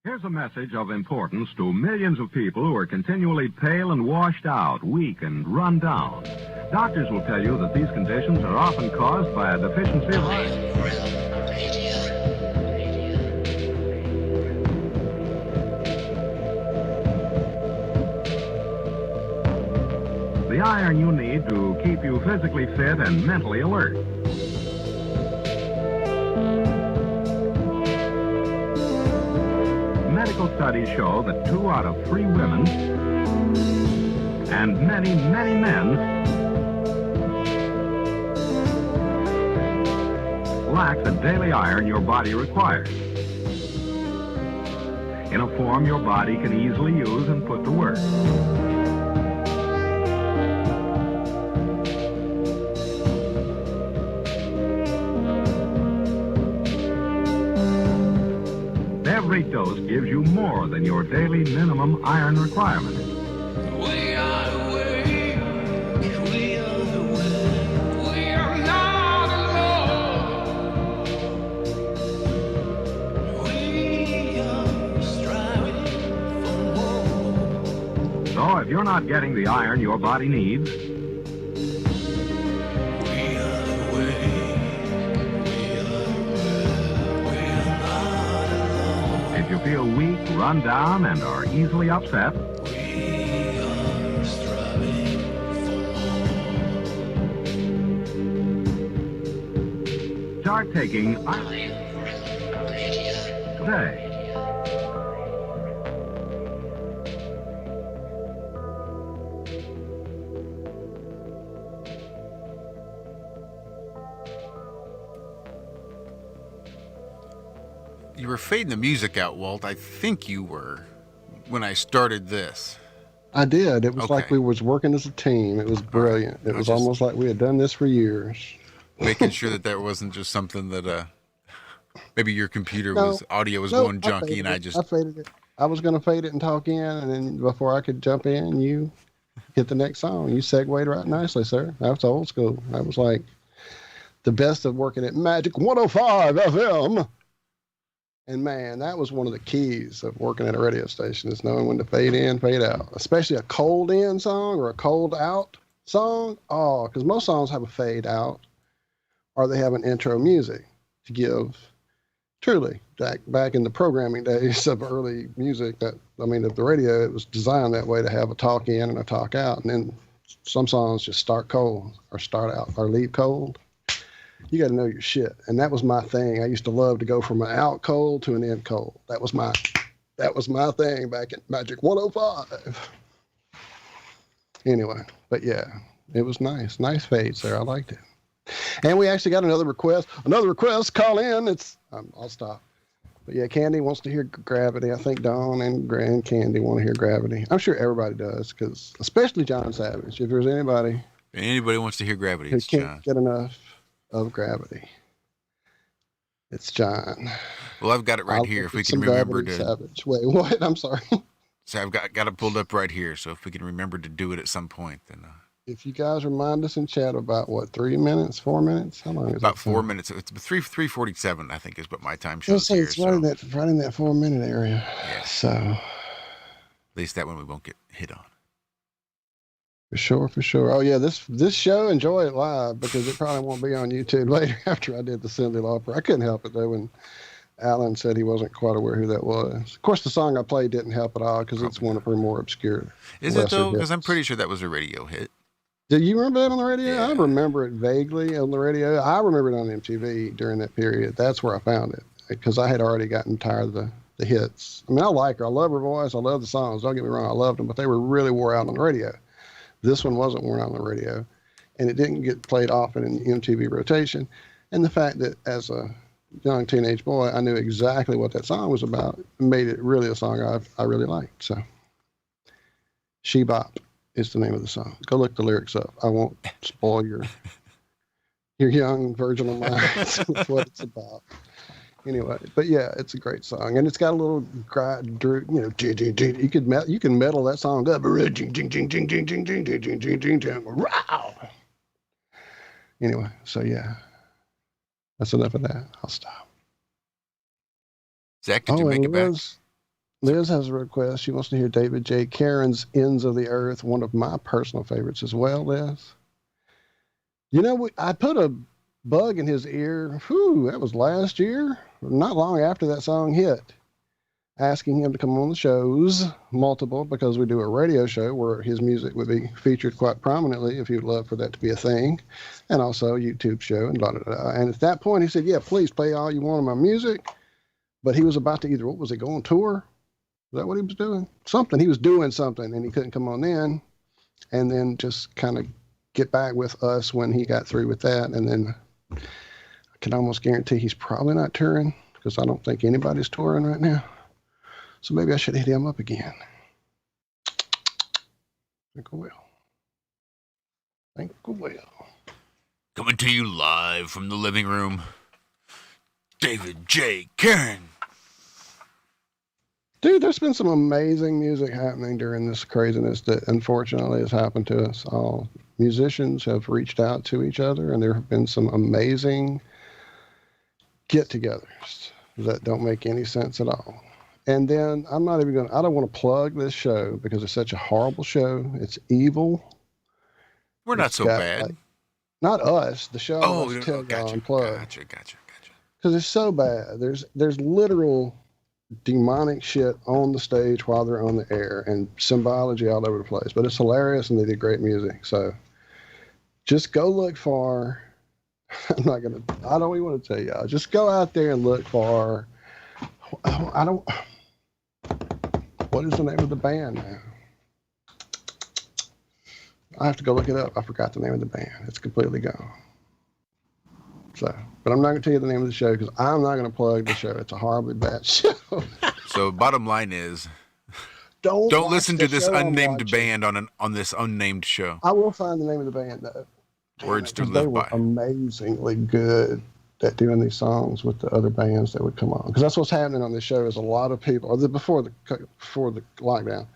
Here's a message of importance to millions of people who are continually pale and washed out, weak and run down. Doctors will tell you that these conditions are often caused by a deficiency of iron. The iron you need to keep you physically fit and mentally alert. Medical studies show that 2 out of 3 women and many, many men lack the daily iron your body requires in a form your body can easily use and put to work. Every dose gives you more than your daily minimum iron requirement. We are the way, we are the way, we are not alone. We are striving for more. So if you're not getting the iron your body needs, you feel weak, run down, and are easily upset, start taking iron today. You were fading the music out, Walt. I think you were when I started this. I did. It was Okay. like we was working as a team. It was brilliant. It was almost like we had done this for years. Making sure that there wasn't just something that maybe your computer No, was audio was no, going I junky, faded and I it. just I faded it. I was going to fade it and talk in, and then before I could jump in, you hit the next song. You segued right nicely, sir. That was old school. That was like the best of working at Magic 105 FM. And man, that was one of the keys of working at a radio station, is knowing when to fade in, fade out, especially a cold in song or a cold out song. Oh, because most songs have a fade out or they have an intro music to give. Truly, back in the programming days of early music, of the radio, it was designed that way, to have a talk in and a talk out. And then some songs just start cold or start out or leave cold. You got to know your shit. And that was my thing. I used to love to go from an out cold to an in cold. That was my thing back at Magic 105. Anyway, but yeah, it was nice. Nice fades there. I liked it. And we actually got another request. Call in. I'll stop. But yeah, Candy wants to hear Gravity. I think Dawn and Candy want to hear Gravity. I'm sure everybody does, because especially John Savage. If there's anybody wants to hear Gravity, who it's can't John. get enough of Gravity, it's John. Well, I've got it right here. If we can remember to. Savage. Wait, what? I'm sorry. So I've got it pulled up right here. So if we can remember to do it at some point, then. If you guys remind us in chat about what, 3 minutes, 4 minutes? How long is it? About 4 minutes. It's 3:47, I think, is what my time shows I'll say here. it's right in that 4 minute area. Yeah. So. At least that one we won't get hit on. For sure. Oh yeah, this show, enjoy it live, because it probably won't be on YouTube later after I did the Cindy Lauper. I couldn't help it though when Alan said he wasn't quite aware who that was. Of course, the song I played didn't help at all, because it's one of her more obscure. Is it though? Because I'm pretty sure that was a radio hit. Do you remember that on the radio? Yeah. I remember it vaguely on the radio. I remember it on MTV during that period. That's where I found it because I had already gotten tired of the hits. I mean, I like her. I love her voice. I love the songs. Don't get me wrong. I loved them, but they were really wore out on the radio. This one wasn't worn out on the radio, and it didn't get played often in MTV rotation. And the fact that as a young teenage boy, I knew exactly what that song was about made it really a song I really liked. So, She Bop is the name of the song. Go look the lyrics up. I won't spoil your young virginal mind with what it's about. Anyway, but yeah, it's a great song, and it's got a little you can metal that song up. Anyway, so yeah, that's enough of that. I'll stop. Zach, did you make it back? Liz has a request. She wants to hear David J. Karen's Ends of the Earth, one of my personal favorites as well, Liz. You know, I put a bug in his ear. That was last year, not long after that song hit, asking him to come on the shows, multiple, because we do a radio show where his music would be featured quite prominently if you'd love for that to be a thing, and also a YouTube show and blah, blah, blah. And at that point, he said, yeah, please play all you want of my music. But he was about to either, what was he, go on tour? Is that what he was doing? Something. He was doing something, and he couldn't come on then, and then just kind of get back with us when he got through with that. And then I can almost guarantee he's probably not touring because I don't think anybody's touring right now. So maybe I should hit him up again. I think I will. Coming to you live from the living room, David J. Karen. Dude, there's been some amazing music happening during this craziness that unfortunately has happened to us all. Musicians have reached out to each other, and there have been some amazing get-togethers that don't make any sense at all. And then I don't want to plug this show because it's such a horrible show. It's evil. We're not so bad. Not us, the show. Oh, gotcha. Because it's so bad. There's literal demonic shit on the stage while they're on the air and symbology all over the place, but it's hilarious and they did great music. So just go look for, I don't even want to tell y'all, just go out there and look for, what is the name of the band now? I have to go look it up. I forgot the name of the band. It's completely gone. So, but I'm not going to tell you the name of the show because I'm not going to plug the show. It's a horribly bad show. So, bottom line is, don't listen to this unnamed band on this unnamed show. I will find the name of the band though. Words to They live were by. amazingly good at doing these songs with the other bands that would come on. Because that's what's happening on this show is a lot of people, before the lockdown,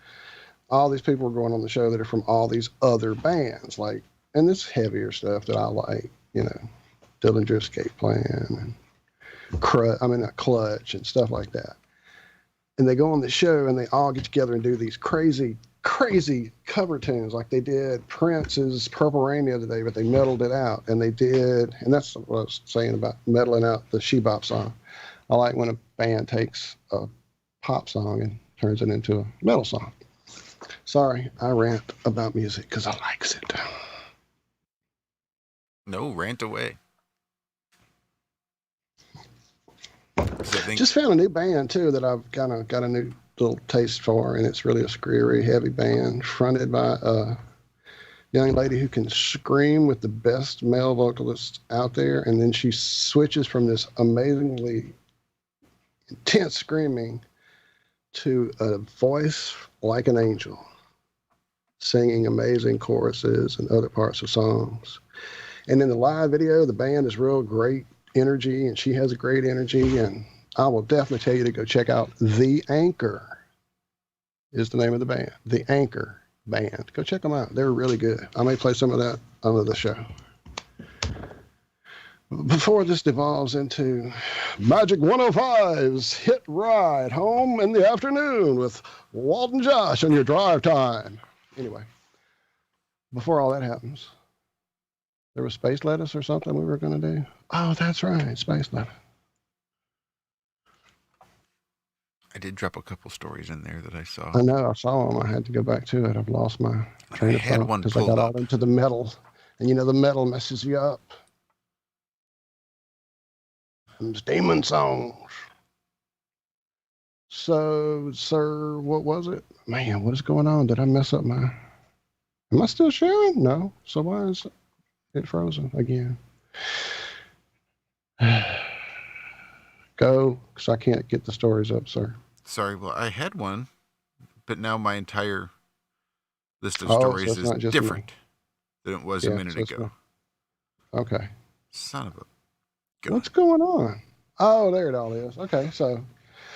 all these people were going on the show that are from all these other bands, and this heavier stuff that I like, Dillinger Escape Plan and Clutch and stuff like that. And they go on the show and they all get together and do these crazy cover tunes like they did Prince's Purple Rain the other day, but they metaled it out. And that's what I was saying about metaling out the She Bop song. I like when a band takes a pop song and turns it into a metal song. Sorry, I rant about music because I likes it. No, rant away. Just found a new band too that I've kind of got a new little taste for, and it's really a screwy, heavy band fronted by a young lady who can scream with the best male vocalists out there, and then she switches from this amazingly intense screaming to a voice like an angel, singing amazing choruses and other parts of songs. And in the live video, the band is real great energy, and she has a great energy, and I will definitely tell you to go check out The Anchor is the name of the band. The Anchor Band. Go check them out. They're really good. I may play some of that on the show. Before this devolves into Magic 105's Hit Ride Home in the Afternoon with Walt and Josh on your drive time. Anyway, before all that happens, there was Space Lettuce or something we were going to do. Oh, that's right. Space Lettuce. I did drop a couple stories in there that I saw. I know, I saw them. I had to go back to it. I've lost my train of thought because I got all into the metal. And the metal messes you up. And demon songs. So, sir, what was it? Man, what is going on? Did I mess up my... Am I still sharing? No. So why is it frozen again? Go, because I can't get the stories up, sir. Sorry, well, I had one, but now my entire list of stories is different than it was a minute ago. Okay. Son of a... What's going on? Oh, there it all is. Okay, so...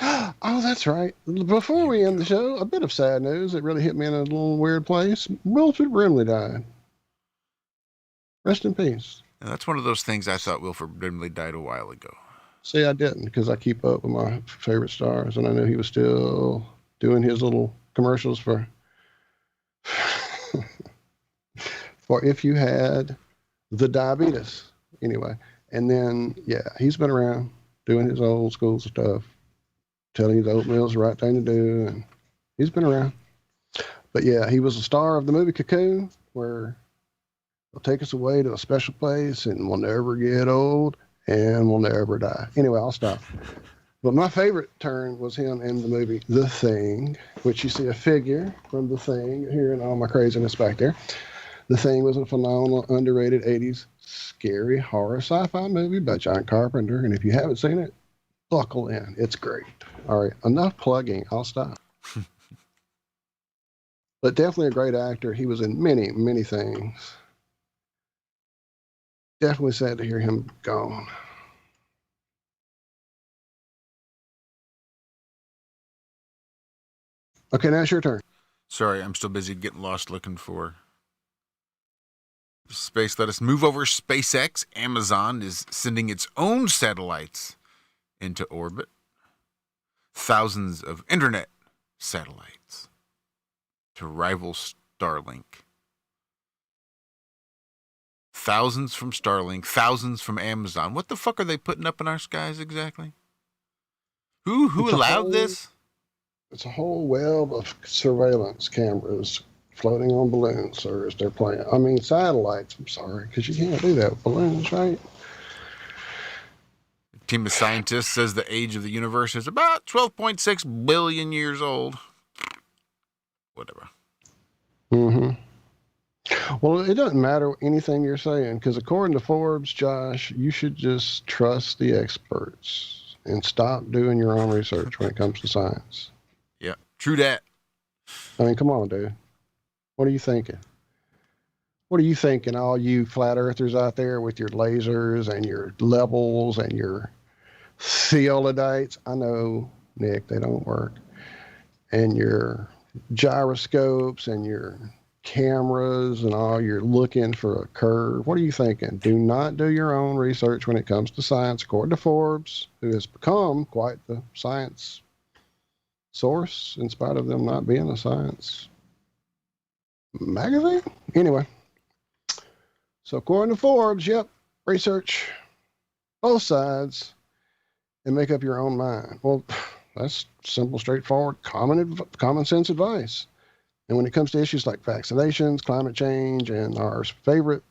Oh, that's right. Before we end the show, a bit of sad news. It really hit me in a little weird place. Wilford Brimley died. Rest in peace. Now, that's one of those things I thought Wilford Brimley died a while ago. See, I didn't, because I keep up with my favorite stars, and I knew he was still doing his little commercials for if you had the diabetes. Anyway, and then, yeah, he's been around doing his old school stuff, telling you the oatmeal's the right thing to do, and he's been around. But yeah, he was a star of the movie Cocoon, where they'll take us away to a special place, and we'll never get old, and we'll never die. Anyway, I'll stop. But my favorite turn was him in the movie The Thing, which you see a figure from The Thing here and all my craziness back there. The Thing was a phenomenal, underrated 80s scary horror sci-fi movie by John Carpenter, and if you haven't seen it, buckle in. It's great. All right, enough plugging. I'll stop. But definitely a great actor. He was in many, many things. Definitely sad to hear him gone. Okay, now it's your turn. Sorry, I'm still busy getting lost looking for space. Let us move over. SpaceX. Amazon is sending its own satellites into orbit. Thousands of internet satellites to rival Starlink. Thousands from Starlink, thousands from Amazon. What the fuck are they putting up in our skies exactly? Who allowed this? It's a whole web of surveillance cameras floating on balloons, sir, as they're playing. I mean, satellites, I'm sorry, because you can't do that with balloons, right? A team of scientists says the age of the universe is about 12.6 billion years old. Whatever. Mm-hmm. Well, it doesn't matter anything you're saying, because according to Forbes, Josh, you should just trust the experts and stop doing your own research when it comes to science. Yeah, true that. I mean, come on, dude. What are you thinking? What are you thinking, all you flat earthers out there with your lasers and your levels and your theolidites? I know, Nick, they don't work. And your gyroscopes and your cameras and all, you're looking for a curve. What are you thinking? Do not do your own research when it comes to science, according to Forbes, who has become quite the science source in spite of them not being a science magazine. Anyway, so according to Forbes, yep, research both sides and make up your own mind. Well, that's simple, straightforward, common sense advice. And when it comes to issues like vaccinations, climate change, and our favorite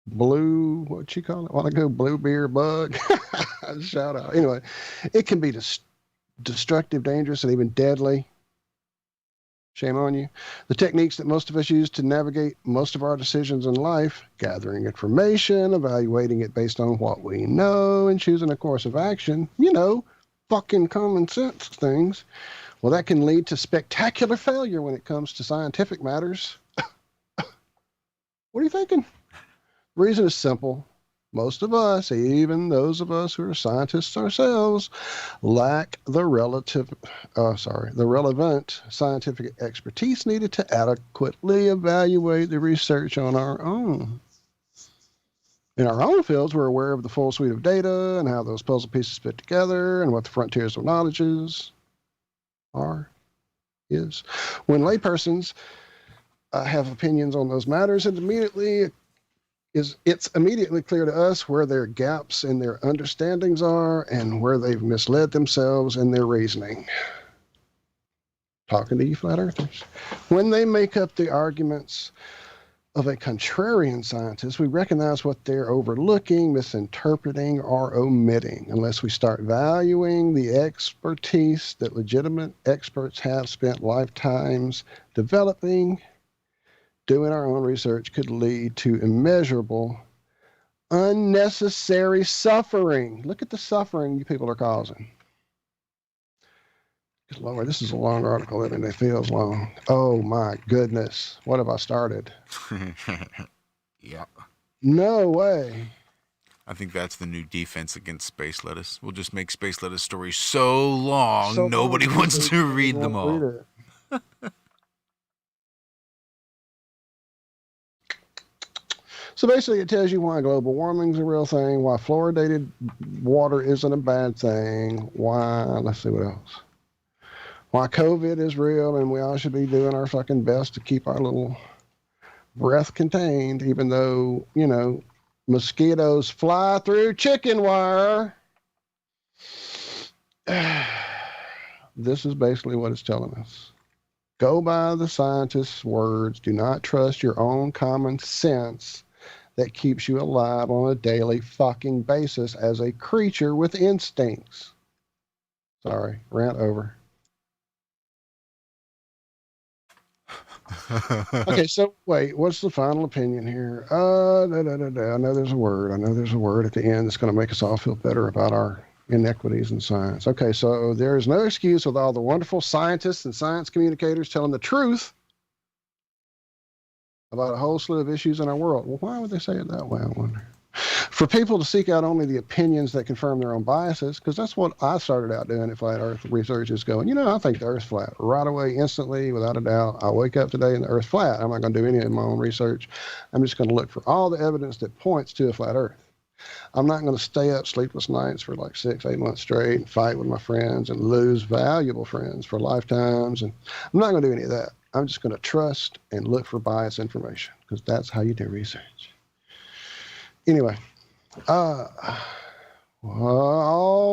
blue, what'd you call it? While ago, blue beer bug. Shout out. Anyway, it can be destructive, dangerous, and even deadly. Shame on you. The techniques that most of us use to navigate most of our decisions in life, gathering information, evaluating it based on what we know, and choosing a course of action, fucking common sense things. Well, that can lead to spectacular failure when it comes to scientific matters. What are you thinking? The reason is simple. Most of us, even those of us who are scientists ourselves, lack the relevant scientific expertise needed to adequately evaluate the research on our own. In our own fields, we're aware of the full suite of data and how those puzzle pieces fit together and what the frontiers of knowledge is. When laypersons have opinions on those matters, it it's immediately clear to us where their gaps in their understandings are and where they've misled themselves in their reasoning. Talking to you flat earthers. When they make up the arguments of a contrarian scientist, we recognize what they're overlooking, misinterpreting, or omitting, unless we start valuing the expertise that legitimate experts have spent lifetimes developing. Doing our own research could lead to immeasurable, unnecessary suffering. Look at the suffering you people are causing. Good Lord, this is a long article, and it feels long. Oh my goodness. What have I started? Yeah. No way. I think that's the new defense against space lettuce. We'll just make space lettuce stories so long, nobody wants to read them all. So basically, it tells you why global warming is a real thing, why fluoridated water isn't a bad thing, why, let's see what else. Why COVID is real, and we all should be doing our fucking best to keep our little breath contained, even though, you know, mosquitoes fly through chicken wire. This is basically what it's telling us. Go by the scientist's words. Do not trust your own common sense that keeps you alive on a daily fucking basis as a creature with instincts. Sorry, rant over. Okay, so wait, what's the final opinion here? I know there's a word. I know there's a word at the end that's going to make us all feel better about our inequities in science. Okay, so there is no excuse with all the wonderful scientists and science communicators telling the truth about a whole slew of issues in our world. Well, why would they say it that way, I wonder? For people to seek out only the opinions that confirm their own biases, because that's what I started out doing at Flat Earth Research, is going, you know, I think the Earth's flat. Right away, instantly, without a doubt, I wake up today and the Earth's flat. I'm not going to do any of my own research. I'm just going to look for all the evidence that points to a flat Earth. I'm not going to stay up sleepless nights for like 6-8 months straight and fight with my friends and lose valuable friends for lifetimes. And I'm not going to do any of that. I'm just going to trust and look for biased information, because that's how you do research. Anyway, all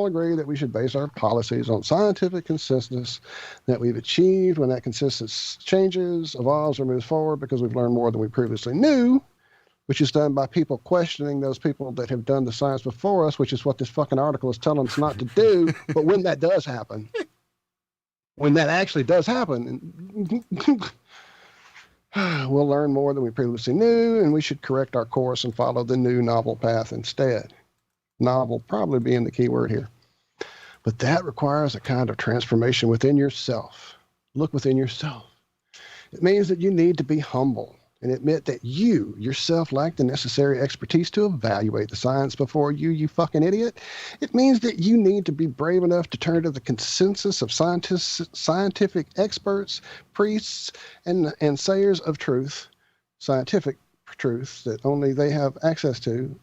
agree that we should base our policies on scientific consensus that we've achieved. When that consensus changes, evolves, or moves forward because we've learned more than we previously knew, which is done by people questioning those people that have done the science before us, which is what this fucking article is telling us not to do. But when that does happen, when that actually does happen, we'll learn more than we previously knew, and we should correct our course and follow the new novel path instead. Novel probably being the key word here. But that requires a kind of transformation within yourself. Look within yourself. It means that you need to be humble and admit that you yourself lack the necessary expertise to evaluate the science before you, you fucking idiot. It means that you need to be brave enough to turn to the consensus of scientists, scientific experts, priests, and sayers of truth, scientific truth that only they have access to,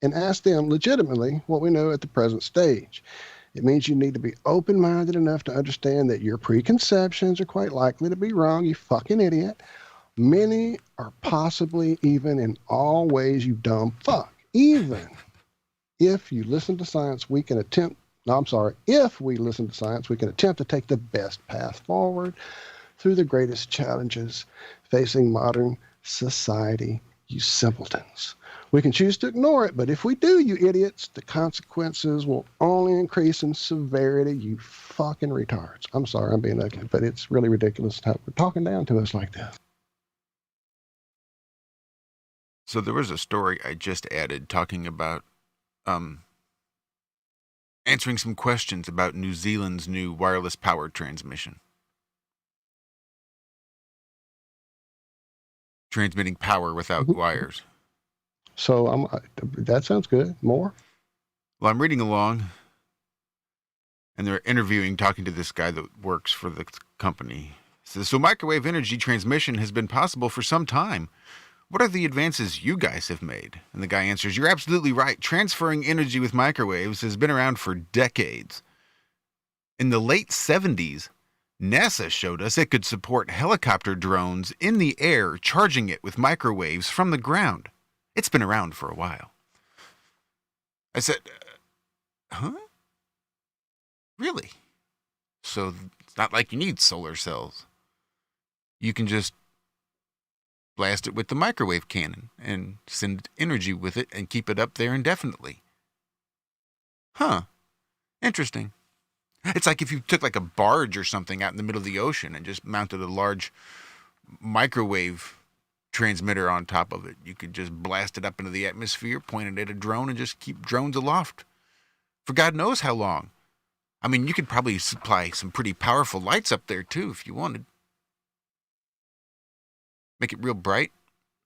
and ask them legitimately what we know at the present stage. It means you need to be open-minded enough to understand that your preconceptions are quite likely to be wrong, you fucking idiot. Many are possibly even in all ways, you dumb fuck. Even if you listen to science, we can attempt, if we listen to science, we can attempt to take the best path forward through the greatest challenges facing modern society, you simpletons. We can choose to ignore it, but if we do, you idiots, the consequences will only increase in severity, you fucking retards. I'm sorry, I'm being ugly, but it's really ridiculous how we're talking down to us like this. So there was a story I just added talking about answering some questions about New Zealand's new wireless power transmission. Transmitting power without wires. So that sounds good. More? Well, I'm reading along, and they're talking to this guy that works for the company. It says, so microwave energy transmission has been possible for some time. What are the advances you guys have made? And the guy answers, you're absolutely right. Transferring energy with microwaves has been around for decades. In the late 70s, NASA showed us it could support helicopter drones in the air, charging it with microwaves from the ground. It's been around for a while. I said, huh? Really? So it's not like you need solar cells. You can just blast it with the microwave cannon and send energy with it and keep it up there indefinitely. Huh. Interesting. It's like if you took like a barge or something out in the middle of the ocean and just mounted a large microwave transmitter on top of it. You could just blast it up into the atmosphere, point it at a drone, and just keep drones aloft for God knows how long. I mean, you could probably supply some pretty powerful lights up there too if you wanted. Make it real bright,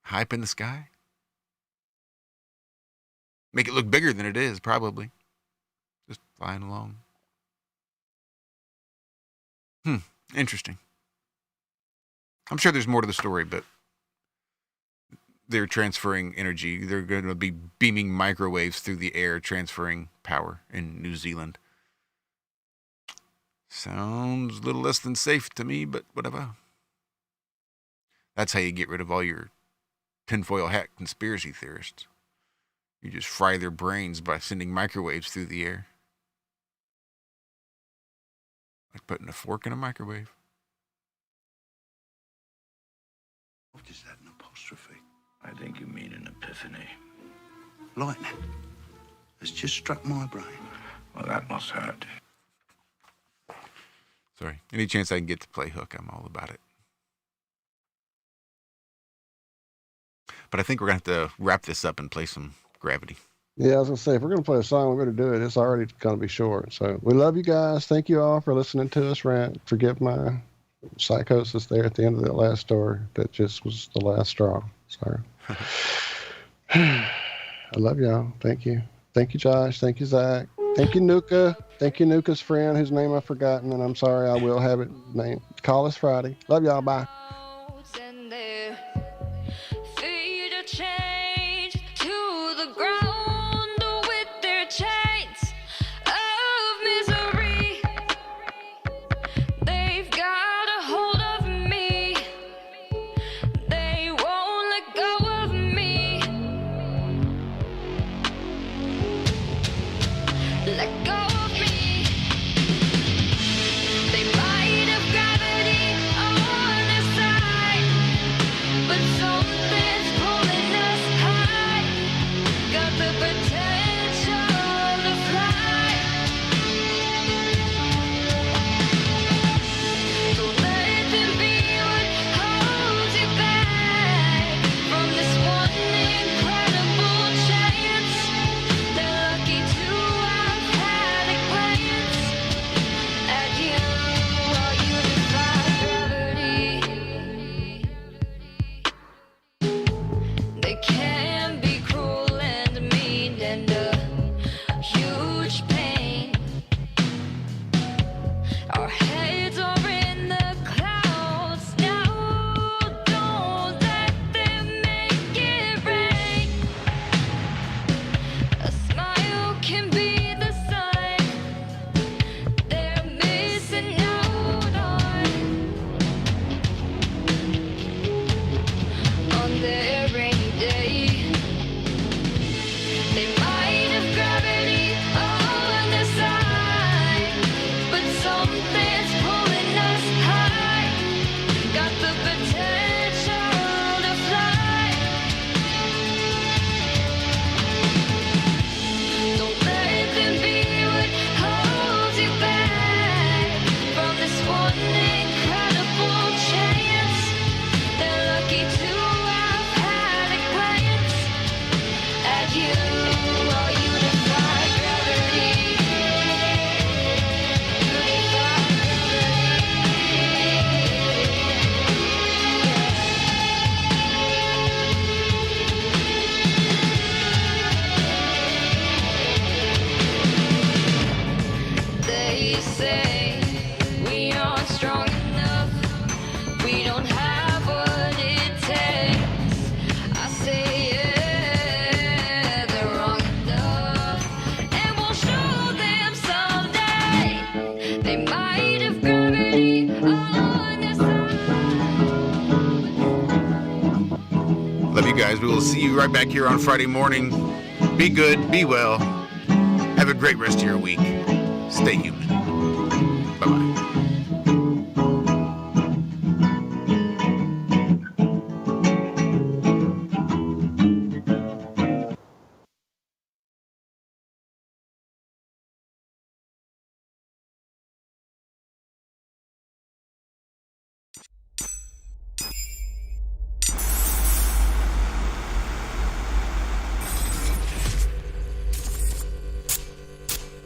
high up in the sky. Make it look bigger than it is, probably. Just flying along. Interesting. I'm sure there's more to the story, but they're transferring energy. They're going to be beaming microwaves through the air, transferring power in New Zealand. Sounds a little less than safe to me, but whatever. That's how you get rid of all your tinfoil hat conspiracy theorists. You just fry their brains by sending microwaves through the air. Like putting a fork in a microwave. What is that, an apostrophe? I think you mean an epiphany. Lightning. It's just struck my brain. Well, that must hurt. Sorry. Any chance I can get to play hook, I'm all about it. But I think we're going to have to wrap this up and play some Gravity. Yeah, I was going to say, if we're going to play a song, we're going to do it. It's already going to be short. So we love you guys. Thank you all for listening to us rant. Forgive my psychosis there at the end of that last story. That just was the last straw. Sorry. I love y'all. Thank you. Thank you, Josh. Thank you, Zach. Thank you, Nuka. Thank you, Nuka's friend, whose name I've forgotten, and I'm sorry, I will have it named. Call us Friday. Love y'all. Bye. They might have gravity on their side. Love you guys. We will see you right back here on Friday morning. Be good. Be well. Have a great rest of your week. Stay human.